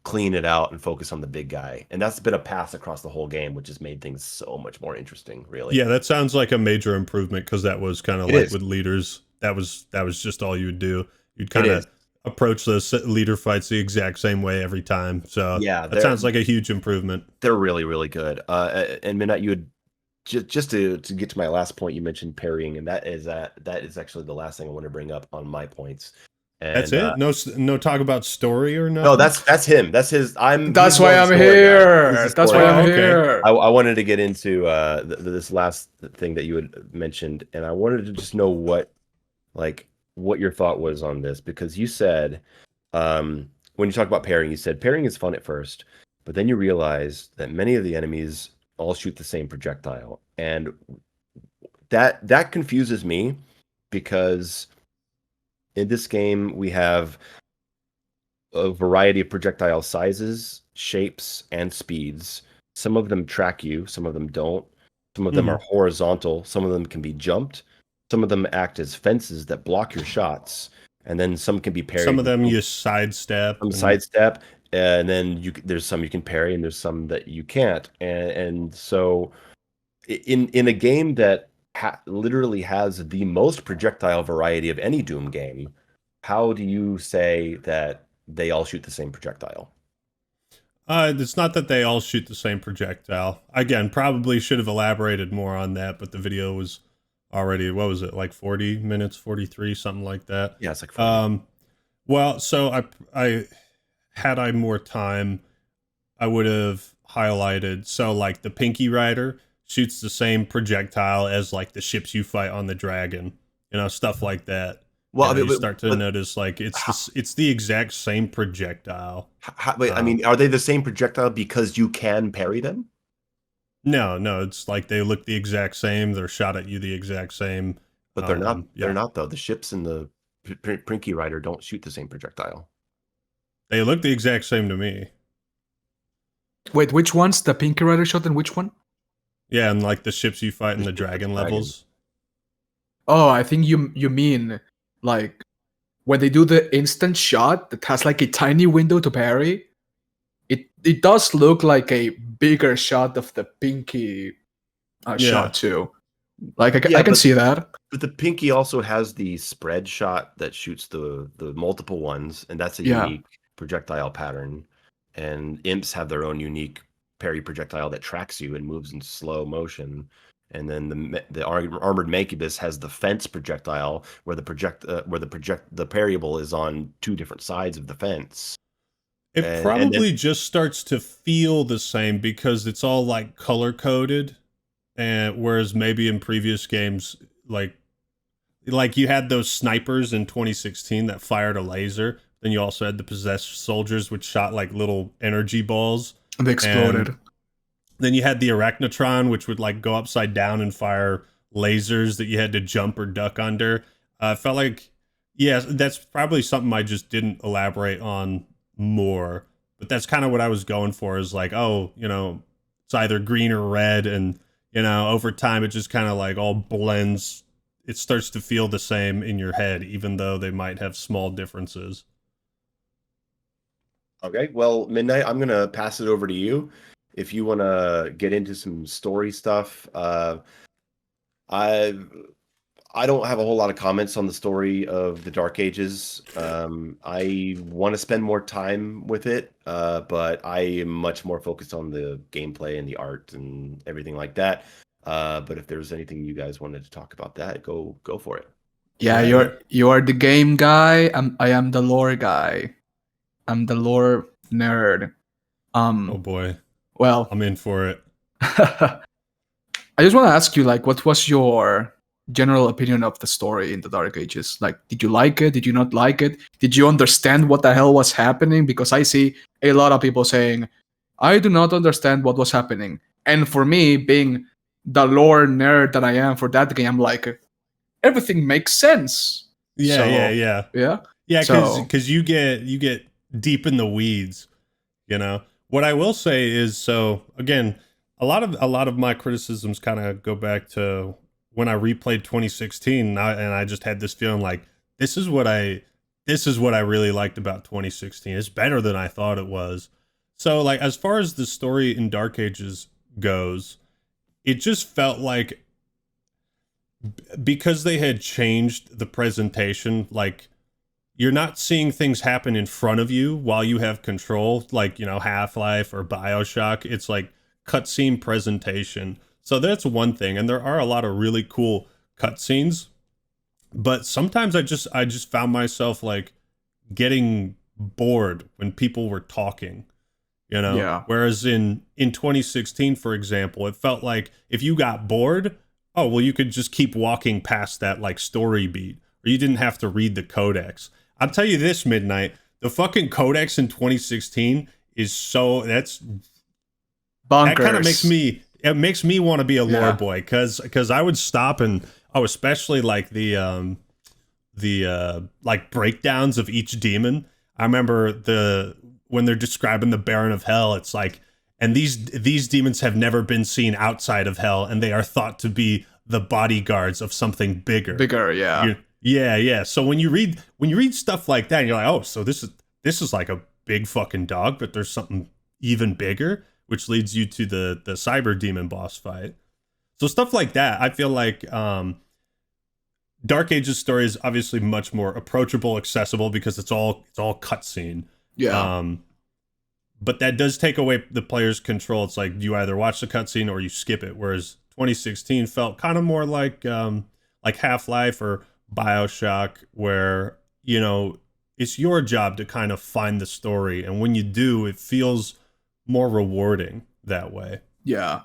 clean it out and focus on the big guy. And that's been a pass across the whole game, which has made things so much more interesting, really. Yeah, that sounds like a major improvement, because that was kind of like with leaders, that was just all you would do. You'd kind of approach those leader fights the exact same way every time. So yeah, that sounds like a huge improvement. They're really, really good. And Midnight, you would just to get to my last point, you mentioned parrying, and that is actually the last thing I want to bring up on my points. And, that's it. No talk about story or nothing. No, that's him. That's his. That's why I'm here. That's why I'm here. I wanted to get into this last thing that you had mentioned, and I wanted to just know what your thought was on this, because you said when you talk about parrying, you said parrying is fun at first, but then you realize that many of the enemies all shoot the same projectile, and that confuses me, because in this game, we have a variety of projectile sizes, shapes, and speeds. Some of them track you, some of them don't. Some of them are horizontal, some of them can be jumped. Some of them act as fences that block your shots, and then some can be parried. Some of them you sidestep. Sidestep, and then there's some you can parry, and there's some that you can't. And so in a game that literally has the most projectile variety of any Doom game, how do you say that they all shoot the same projectile? It's not that they all shoot the same projectile. Again, probably should have elaborated more on that, but the video was already, what was it, like 40 minutes, 43, something like that. Yeah, it's like 40. Well, so I had I more time, I would have highlighted, so like the Pinky Rider shoots the same projectile as like the ships you fight on the dragon, stuff like that. Well, you start to notice like it's the exact same projectile. I mean, are they the same projectile because you can parry them? No, it's like they look the exact same. They're shot at you the exact same. But they're not. They're not, though. The ships in the Pinky Rider don't shoot the same projectile. They look the exact same to me. Wait, which one's the Pinky Rider shot and which one? Yeah, and like the ships you fight in the dragon levels. Oh, I think you mean like when they do the instant shot that has like a tiny window to parry. It does look like a bigger shot of the Pinky shot too. Like I can see that. But the Pinky also has the spread shot that shoots the multiple ones, and that's a unique projectile pattern. And imps have their own unique parry projectile that tracks you and moves in slow motion. And then the armored Mancubus has the fence projectile, where the parryable is on two different sides of the fence. It And probably just starts to feel the same because it's all like color coded, and whereas maybe in previous games, like you had those snipers in 2016 that fired a laser. Then you also had the possessed soldiers, which shot like little energy balls. They exploded. And then you had the arachnotron, which would like go upside down and fire lasers that you had to jump or duck under. I felt like, yeah, that's probably something I just didn't elaborate on more. But that's kind of what I was going for, is like, oh, it's either green or red. And, over time, it just kind of like all blends. It starts to feel the same in your head, even though they might have small differences. Okay, well, Midnight, I'm going to pass it over to you. If you want to get into some story stuff, I don't have a whole lot of comments on the story of the Dark Ages. I want to spend more time with it, but I am much more focused on the gameplay and the art and everything like that. But if there's anything you guys wanted to talk about that, go for it. Yeah, you are the game guy. I am the lore guy. I'm the lore nerd. Oh boy. Well, I'm in for it. I just want to ask you, like, what was your general opinion of the story in the Dark Ages? Like, did you like it? Did you not like it? Did you understand what the hell was happening? Because I see a lot of people saying, I do not understand what was happening. And for me, being the lore nerd that I am for that game, I'm like, everything makes sense. Yeah, So, yeah. Yeah? Yeah, So- because you get deep in the weeds, What I will say is, so again, a lot of my criticisms kind of go back to when I replayed 2016, and I just had this feeling like this is what I really liked about 2016. It's better than I thought it was. So like, as far as the story in Dark Ages goes, it just felt like, because they had changed the presentation, like, you're not seeing things happen in front of you while you have control, like, Half-Life or BioShock. It's like cutscene presentation. So that's one thing, and there are a lot of really cool cutscenes. But sometimes I just found myself like getting bored when people were talking, Yeah. Whereas in 2016, for example, it felt like if you got bored, oh well, you could just keep walking past that like story beat, or you didn't have to read the codex. I'll tell you this, Midnight, the fucking codex in 2016 is that's bonkers. That kind of makes me want to be a lore boy, because I would stop and especially like the like breakdowns of each demon. I remember when they're describing the Baron of Hell, it's like, and these demons have never been seen outside of hell, and they are thought to be the bodyguards of something bigger. Yeah. Yeah. So when you read stuff like that, and you're like, oh, so this is like a big fucking dog, but there's something even bigger, which leads you to the cyber demon boss fight. So stuff like that, I feel like Dark Ages story is obviously much more approachable, accessible, because it's all cutscene. Yeah. But that does take away the player's control. It's like you either watch the cutscene or you skip it. Whereas 2016 felt kind of more like Half-Life or BioShock, where it's your job to kind of find the story, and when you do, it feels more rewarding that way. Yeah.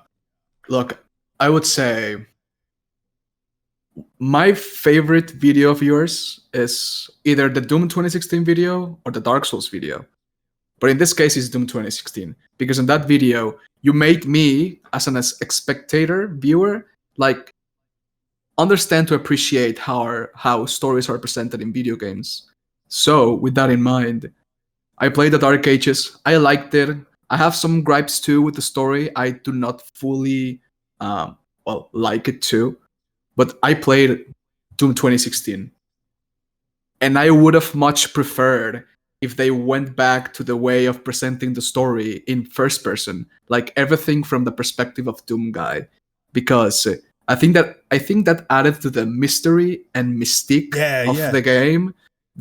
Look, I would say my favorite video of yours is either the Doom 2016 video or the Dark Souls video. But in this case, it's Doom 2016. Because in that video, you made me, as a spectator, viewer, like, understand to appreciate how stories are presented in video games. So, with that in mind, I played the Dark Ages. I liked it. I have some gripes too with the story. I do not fully like it too. But I played Doom 2016. And I would have much preferred if they went back to the way of presenting the story in first person, like everything from the perspective of Doom guy. Because I think that added to the mystery and mystique of the game.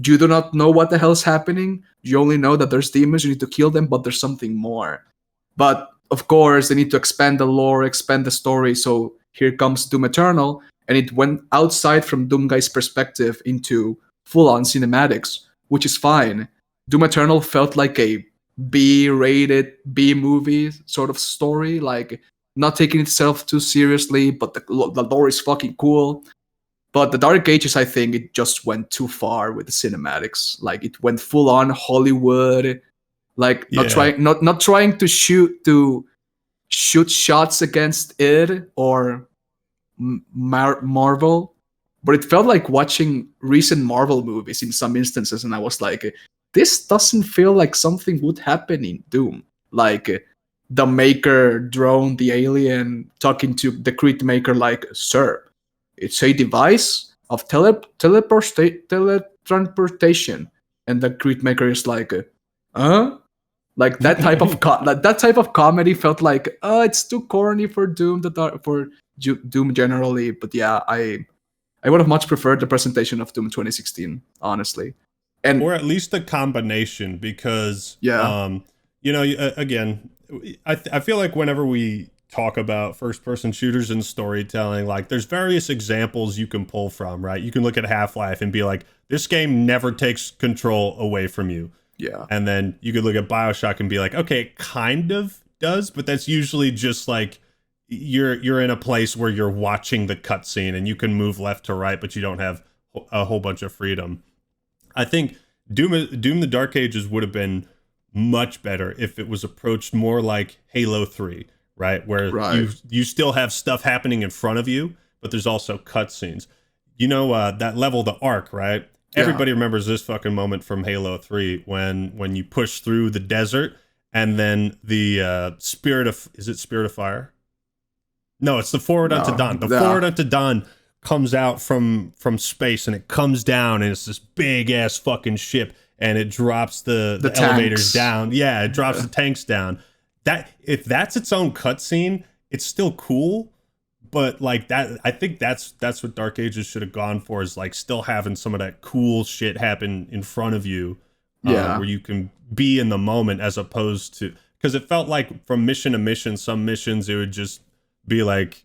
You do not know what the hell's happening. You only know that there's demons, you need to kill them, but there's something more. But of course, they need to expand the lore, expand the story. So here comes Doom Eternal, and it went outside from Doom Guy's perspective into full-on cinematics, which is fine. Doom Eternal felt like a B-rated B movie sort of story, like not taking itself too seriously, but the lore is fucking cool. But the Dark Ages, I think it just went too far with the cinematics. Like it went full on Hollywood, like not trying to shoot shots against it or Marvel, but it felt like watching recent Marvel movies in some instances, and I was like, this doesn't feel like something would happen in Doom. Like the Maker drone, the alien talking to the Crit Maker, like, sir, it's a device of teletransportation, and the Crit Maker is like, like that type of that type of comedy felt like it's too corny for Doom Doom generally. But yeah, I would have much preferred the presentation of Doom 2016, honestly, and or at least the combination, because again, I feel like whenever we talk about first-person shooters and storytelling, like there's various examples you can pull from, right? You can look at Half-Life and be like, this game never takes control away from you. Yeah. And then you could look at BioShock and be like, okay, it kind of does, but that's usually just like you're in a place where you're watching the cutscene and you can move left to right, but you don't have a whole bunch of freedom. I think Doom the Dark Ages would have been much better if it was approached more like Halo 3, right? Where you still have stuff happening in front of you, but there's also cutscenes. You know, that level, the Ark, right? Everybody remembers this fucking moment from Halo 3 when you push through the desert and then the Spirit of Fire? No, it's the Forward Unto Dawn. The Forward Unto Dawn comes out from space and it comes down and it's this big ass fucking ship and it drops the elevators down. Yeah, it drops the tanks down. That if that's its own cutscene, it's still cool. But like that, I think that's what Dark Ages should have gone for, is like still having some of that cool shit happen in front of you, where you can be in the moment, as opposed to, because it felt like from mission to mission, some missions it would just be like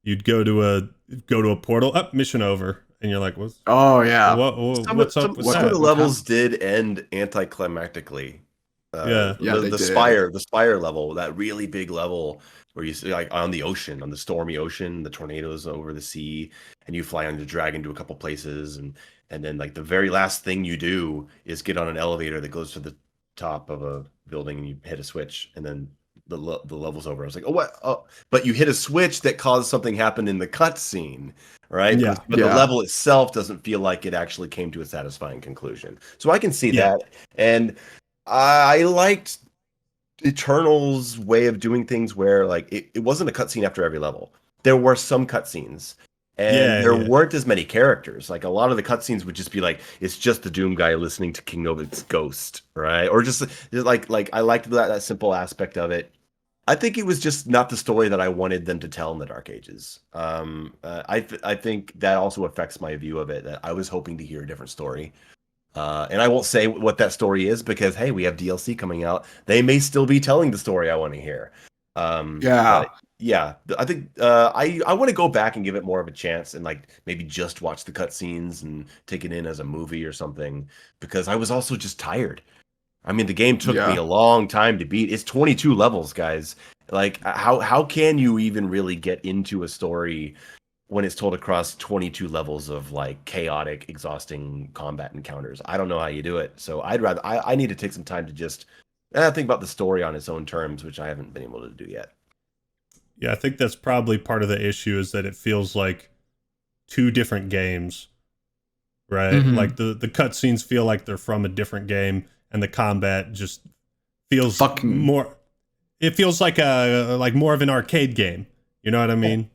you'd go to a portal, up, mission over, and you're like, what's what's up with some that? of the levels did end anticlimactically. The Spire level, that really big level where you see like on the ocean, on the stormy ocean, the tornadoes over the sea, and you fly on the dragon to a couple places, and then like the very last thing you do is get on an elevator that goes to the top of a building and you hit a switch, and then the level's over. I was like, oh what? Oh, but you hit a switch that caused something happen in the cutscene, right? But the level itself doesn't feel like it actually came to a satisfying conclusion. So I can see that, and I liked Eternal's way of doing things, where like it wasn't a cutscene after every level. There were some cutscenes, and there weren't as many characters. Like a lot of the cutscenes would just be like, it's just the Doom guy listening to King Novik's Ghost, right? Or just like I liked that simple aspect of it. I think it was just not the story that I wanted them to tell in the Dark Ages. I think that also affects my view of it, that I was hoping to hear a different story. And I won't say what that story is, because hey, we have DLC coming out. They may still be telling the story I want to hear. I think I want to go back and give it more of a chance, and like maybe just watch the cutscenes and take it in as a movie or something, because I was also just tired. I mean, the game took me a long time to beat. It's 22 levels, guys. Like how can you even really get into a story when it's told across 22 levels of like chaotic, exhausting combat encounters? I don't know how you do it. So I need to take some time to just think about the story on its own terms, which I haven't been able to do yet. Yeah, I think that's probably part of the issue, is that it feels like two different games, right? Mm-hmm. Like the cutscenes feel like they're from a different game, and the combat just feels more. It feels like more of an arcade game. You know what I mean?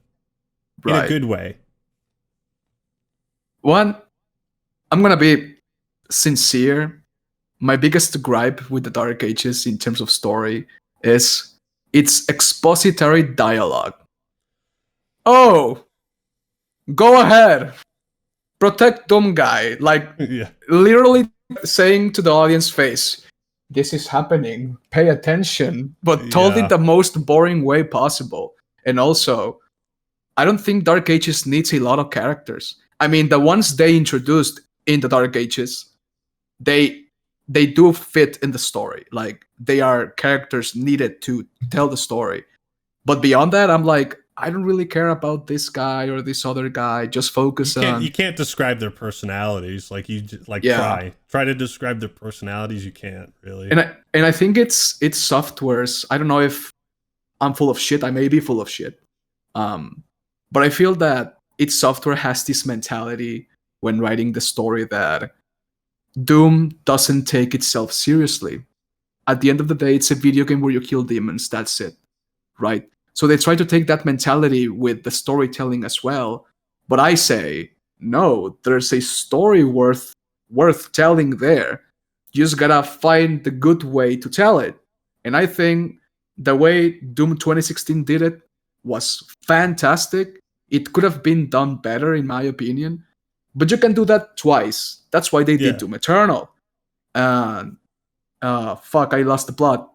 In a good way. One, I'm gonna be sincere. My biggest gripe with the Dark Ages in terms of story is its expository dialogue. Oh, go ahead, protect Doom guy. Like literally saying to the audience face, this is happening, pay attention, but told in the most boring way possible. And also, I don't think Dark Ages needs a lot of characters. I mean, the ones they introduced in the Dark Ages, they they do fit in the story. Like they are characters needed to tell the story. But beyond that, I'm like, I don't really care about this guy or this other guy. Just focus on. You can't describe their personalities. Like Yeah. try to describe their personalities. You can't really. And I think it's software's. I don't know if I'm full of shit. I may be full of shit. But I feel that its software has this mentality when writing the story that Doom doesn't take itself seriously. At the end of the day, it's a video game where you kill demons. That's it, right? So they try to take that mentality with the storytelling as well. But I say, no, there's a story worth telling there. You just gotta find the good way to tell it. And I think the way Doom 2016 did it was fantastic. It could have been done better, in my opinion. But you can do that twice. That's why they did Doom Eternal. And fuck, I lost the plot.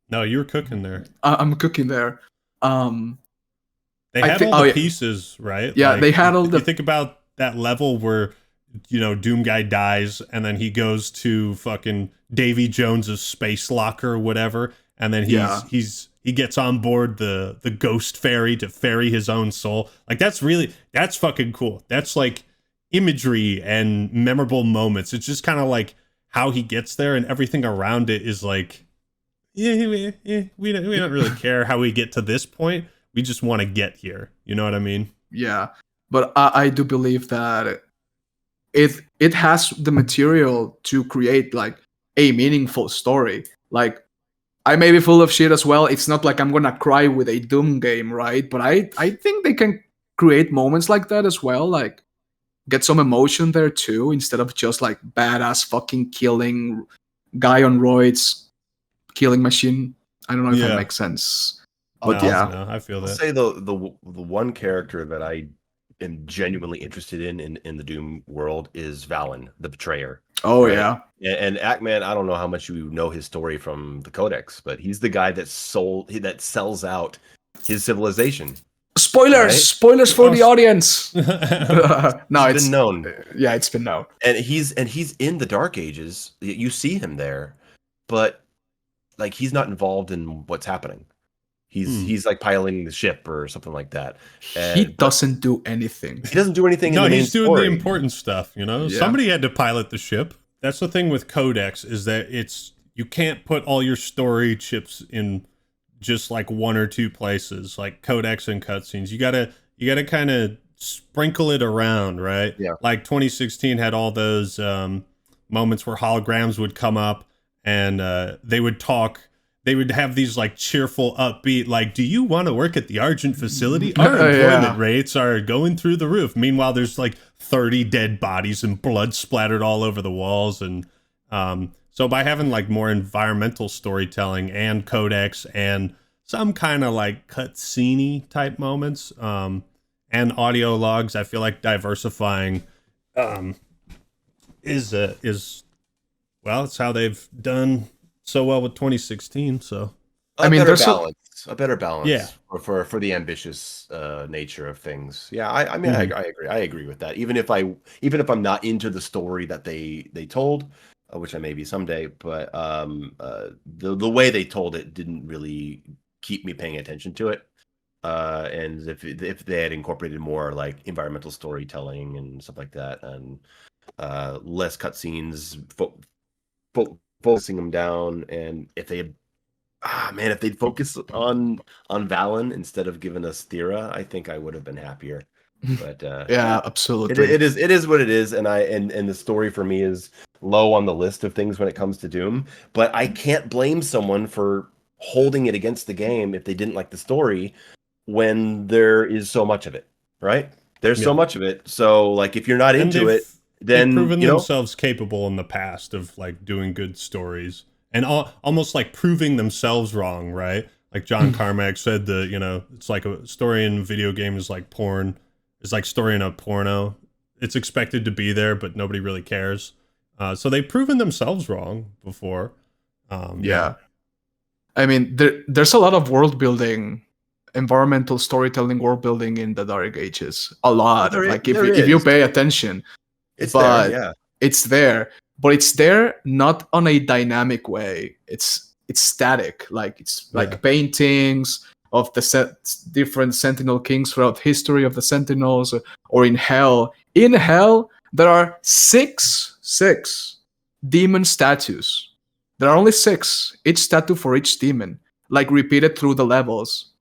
No, you were cooking there. I'm cooking there. They had all the pieces, right? Yeah, like, they had all the. You think about that level where, you know, Doom guy dies and then he goes to fucking Davy Jones's space locker or whatever, and then he gets on board the ghost ferry to ferry his own soul. Like that's fucking cool. That's like imagery and memorable moments. It's just kind of like how he gets there, and everything around it is like, we don't really care how we get to this point. We just want to get here. You know what I mean? Yeah. But I do believe that it has the material to create like a meaningful story. Like, I may be full of shit as well. It's not like I'm gonna cry with a Doom game, right? But I think they can create moments like that as well. Like, get some emotion there too, instead of just like badass fucking killing guy on roids, killing machine. I don't know if that makes sense. But no, I feel that. I'll say the one character that I am genuinely interested in the Doom world is Valen, the Betrayer. Oh, right? Yeah. And Ackman, I don't know how much you know his story from the Codex, but he's the guy that sells out his civilization. Spoilers for the audience. No, it's been known. Yeah, it's been known. And he's in the Dark Ages. You see him there, but like he's not involved in what's happening. He's like piloting the ship or something like that. He doesn't do anything. He doesn't do anything. No, in the he's doing story. the important stuff. You know, somebody had to pilot the ship. That's the thing with Codex, is that you can't put all your story chips in just like one or two places, like Codex and cutscenes. You gotta kind of sprinkle it around, right? Yeah. Like 2016 had all those moments where holograms would come up and they would talk. They would have these like cheerful, upbeat, like, do you want to work at the Argent facility? Our employment rates are going through the roof. Meanwhile, there's like 30 dead bodies and blood splattered all over the walls. And so by having like more environmental storytelling and Codex and some kind of like cutscene type moments and audio logs, I feel like diversifying is well, it's how they've done so well with 2016. So I mean, there's a better balance for the ambitious nature of things. Yeah, I mean, I agree. I agree with that. Even if I'm not into the story that they told, which I may be someday, but the way they told it didn't really keep me paying attention to it. And if they had incorporated more like environmental storytelling and stuff like that, and less cutscenes, focusing them down, and if they'd focus on Valen instead of giving us Thera, I think I would have been happier. But yeah, absolutely. It is what it is, and the story for me is low on the list of things when it comes to Doom. But I can't blame someone for holding it against the game if they didn't like the story, when there is so much of it, right? There's so much of it. So like if you're not into it, then they've proven themselves capable in the past of like doing good stories and almost like proving themselves wrong, right? Like John Carmack said, it's like a story in a video game is like porn. It's like story in a porno. It's expected to be there, but nobody really cares. So they've proven themselves wrong before. I mean, there's a lot of world building, environmental storytelling, world building in the Dark Ages. A lot. If you pay attention, it's there. Yeah, it's there. but it's there not on a dynamic way. It's static, like it's like paintings of the different Sentinel kings throughout history of the Sentinels, or in Hell. In Hell, there are six demon statues. There are only 6, each statue for each demon, like repeated through the levels.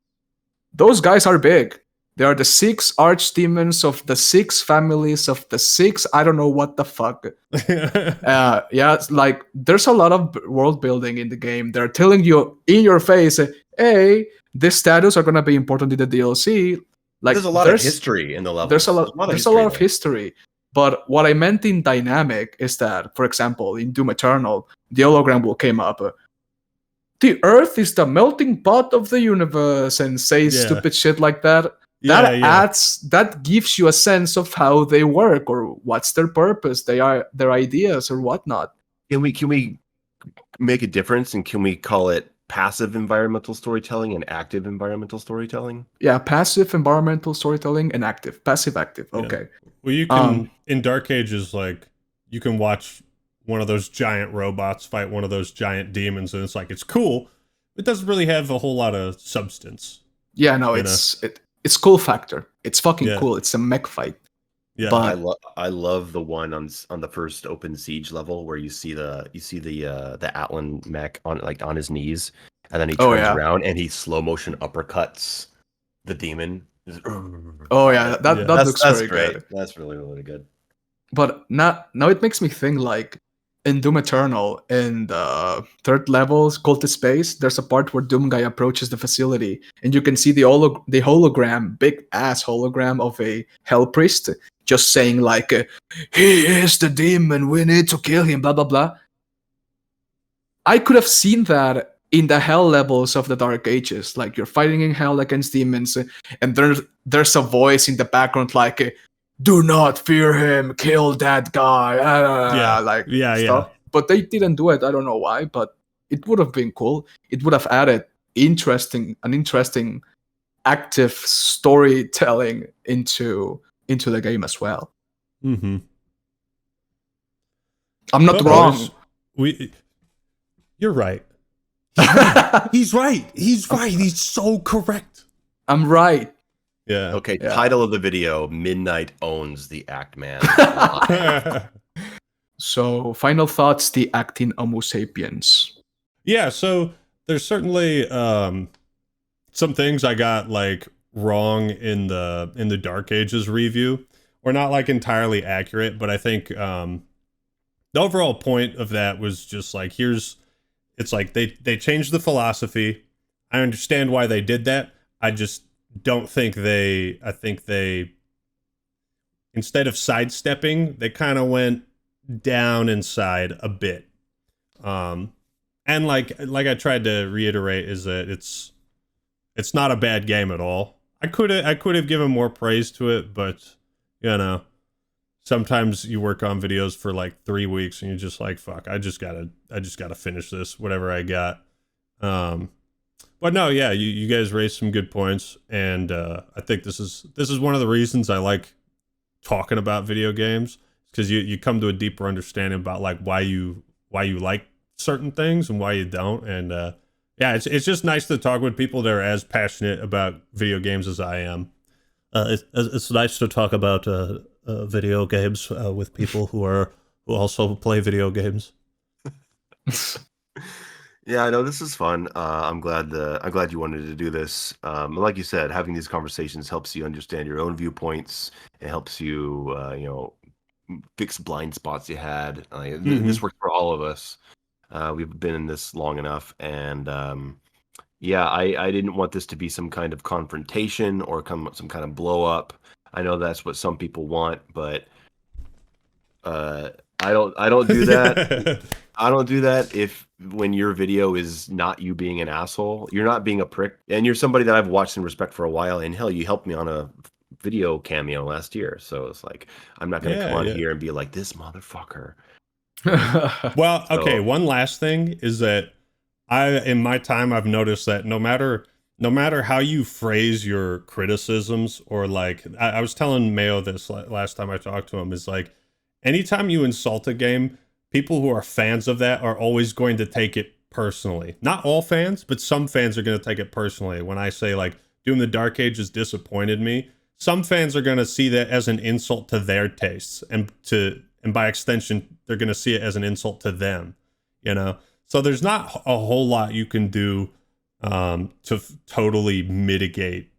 Those guys are big. They are the 6 archdemons of the 6 families of the 6. I don't know what the fuck. Yeah, it's like there's a lot of world building in the game. They're telling you in your face, hey, these statues are gonna be important in the DLC. Like there's a lot of history in the level. There's a lot of history. But what I meant in dynamic is that, for example, in Doom Eternal, the hologram will came up. The Earth is the melting pot of the universe, and say stupid shit like that. That gives you a sense of how they work or what's their purpose, their ideas or whatnot. Can we make a difference, and can we call it passive environmental storytelling and active environmental storytelling? Yeah, passive environmental storytelling and passive active. Okay. Yeah. Well, you can in Dark Ages, like you can watch one of those giant robots fight one of those giant demons, and it's like it's cool. It doesn't really have a whole lot of substance. Yeah, no, it's cool factor. It's fucking cool. It's a mech fight. Yeah, but I love the one on the first open siege level where you see the Atlan mech on his knees, and then he turns around and he slow motion uppercuts the demon. Oh yeah, that looks very great. good. That's really, really good. But now it makes me think, like in Doom Eternal, in the 3rd level's Cultist Space, there's a part where Doom Guy approaches the facility, and you can see the hologram, big ass hologram of a Hell Priest, just saying like, "He is the demon. We need to kill him." Blah blah blah. I could have seen that in the Hell levels of the Dark Ages, like you're fighting in Hell against demons, and there's a voice in the background like, "Do not fear him. Kill that guy." Stuff. But they didn't do it. I don't know why, but it would have been cool. It would have added an interesting active storytelling into the game as well. Mm-hmm. I'm not wrong. You're right. He's right. He's right. He's so correct. I'm right. Yeah. Okay. Yeah. Title of the video: Midnight owns the Act Man. So, final thoughts: the acting Homo sapiens. Yeah. So there's certainly some things I got like wrong in the Dark Ages review, or not like entirely accurate. But I think the overall point of that was just like it's like they changed the philosophy. I understand why they did that. I just don't think I think they, instead of sidestepping, they kind of went down inside a bit. And like I tried to reiterate is that it's not a bad game at all. I could have given more praise to it, but you know, sometimes you work on videos for like 3 weeks and you're just like, fuck, I just gotta finish this, whatever I got. But no, yeah, you guys raised some good points, and I think this is one of the reasons I like talking about video games, because you come to a deeper understanding about like why you like certain things and why you don't, and yeah, it's just nice to talk with people that are as passionate about video games as I am. It's nice to talk about video games with people who also play video games. Yeah, I know this is fun. I'm glad you wanted to do this. Like you said, having these conversations helps you understand your own viewpoints. It helps you, fix blind spots you had. This worked for all of us. We've been in this long enough, and yeah, I didn't want this to be some kind of confrontation or some kind of blow up. I know that's what some people want, but I don't do that. I don't do that when your video is not you being an asshole. You're not being a prick, and you're somebody that I've watched and respect for a while. And hell, you helped me on a video cameo last year, so it's like I'm not going to come on here and be like, this motherfucker. Well, okay. One last thing is that in my time, I've noticed that no matter how you phrase your criticisms, or like I was telling Mayo this last time I talked to him, is like anytime you insult a game, people who are fans of that are always going to take it personally. Not all fans, but some fans are going to take it personally. When I say like Doom the Dark Ages disappointed me, some fans are going to see that as an insult to their tastes, and by extension, they're going to see it as an insult to them, you know? So there's not a whole lot you can do to totally mitigate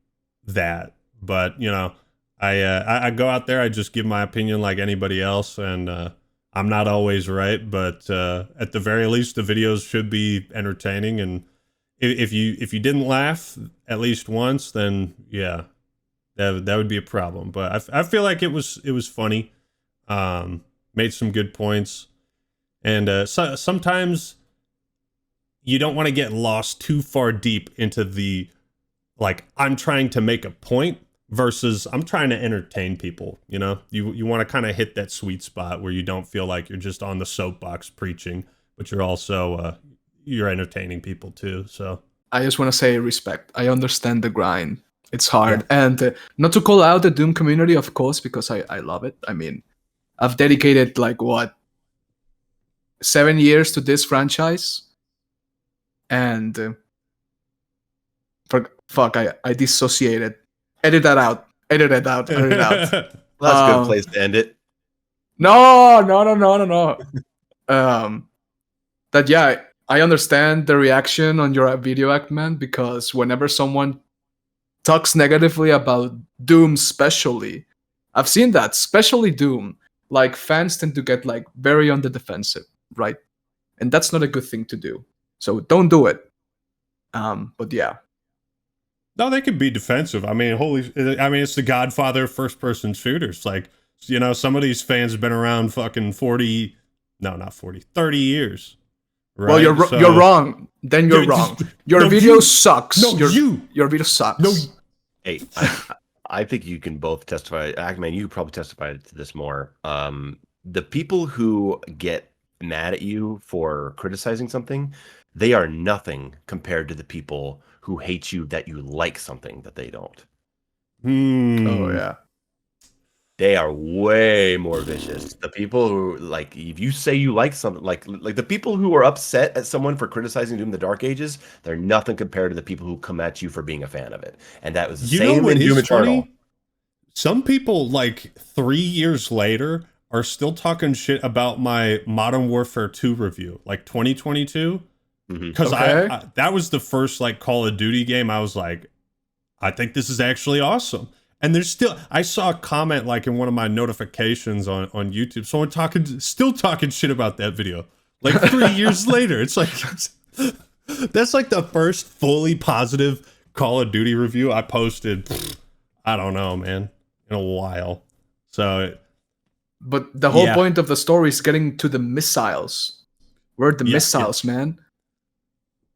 that. But, you know, I go out there, I just give my opinion like anybody else, and I'm not always right, but at the very least, the videos should be entertaining. And if you didn't laugh at least once, then yeah, that would be a problem. But I feel like it was funny, made some good points, and sometimes you don't want to get lost too far deep into the like I'm trying to make a point versus I'm trying to entertain people. You know, you want to kind of hit that sweet spot where you don't feel like you're just on the soapbox preaching, but you're also you're entertaining people too. So I just want to say respect. I understand the grind. It's hard. Yeah. And not to call out the Doom community, of course, because I love it. I mean, I've dedicated like what, 7 years to this franchise, and I dissociated. Edit that out. Edit it out. Edit it out. Well, that's a good place to end it. No. That yeah, I understand the reaction on your video, Ackman, because whenever someone talks negatively about Doom, especially, I've seen that, especially Doom, like fans tend to get like very on the defensive, right? And that's not a good thing to do. So don't do it. But yeah. No, they could be defensive. I mean, it's the godfather of first-person shooters. Like, you know, some of these fans have been around fucking 30 years. Right? Well, you're wrong. Then you're wrong. Your video sucks. No, your video sucks. No. Hey, I think you can both testify. Ackman, you probably testify to this more. The people who get mad at you for criticizing something, they are nothing compared to the people who hate you that you like something that they don't. Oh yeah. They are way more vicious. The people who, like, if you say you like something, like the people who are upset at someone for criticizing Doom the Dark Ages, they're nothing compared to the people who come at you for being a fan of it. And that was the same in Doom Eternal. Some people, like 3 years later, are still talking shit about my Modern Warfare 2 review, like 2022. Because that was the first like Call of Duty game I was like, I think this is actually awesome. And there's still, I saw a comment like in one of my notifications on YouTube, someone still talking shit about that video like 3 years later. It's like, that's like the first fully positive Call of Duty review I posted, I don't know, man, in a while. So, but the whole point of the story is getting to the missiles. Where are the missiles, man?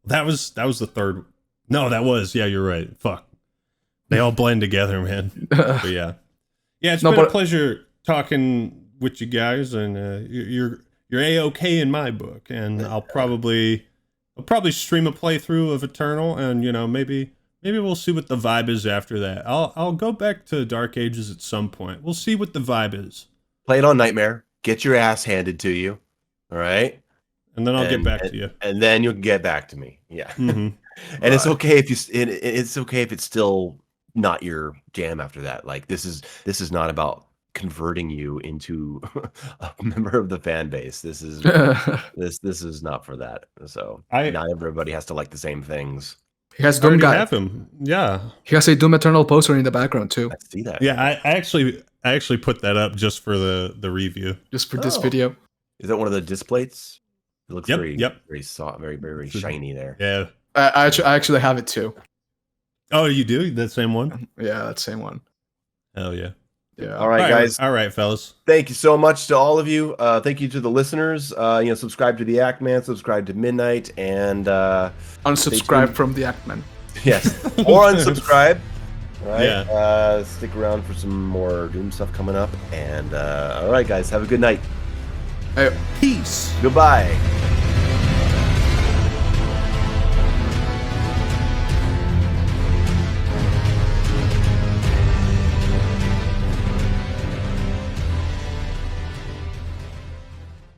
That was the third. No, that was, yeah, you're right. Fuck. They all blend together, man. But yeah. Yeah, it's been a pleasure talking with you guys, and you're A-okay in my book, and I'll probably stream a playthrough of Eternal, and you know, maybe we'll see what the vibe is after that. I'll go back to Dark Ages at some point. We'll see what the vibe is. Play it on Nightmare. Get your ass handed to you. All right? And then I'll get back to you. And then you'll get back to me. Yeah. Mm-hmm. And it's okay if it's okay if it's still not your jam after that. Like this is not about converting you into a member of the fan base. This is this is not for that. So not everybody has to like the same things. He has Doom guy. Have him. Yeah. He has a Doom Eternal poster in the background too. I see that. Yeah, I actually put that up just for the review. Just for this video. Is that one of the displays? It looks very soft, very shiny there. Yeah. I actually have it too. Oh, you do? That same one? Yeah, that same one. Hell yeah. Yeah. All right, guys. All right, fellas. Thank you so much to all of you. Thank you to the listeners. Subscribe to the Ackman, subscribe to Midnight, and unsubscribe from the Ackman. Yes. Or unsubscribe. Right? Yeah. Stick around for some more Doom stuff coming up. And all right, guys, have a good night. Hey. Peace. Goodbye.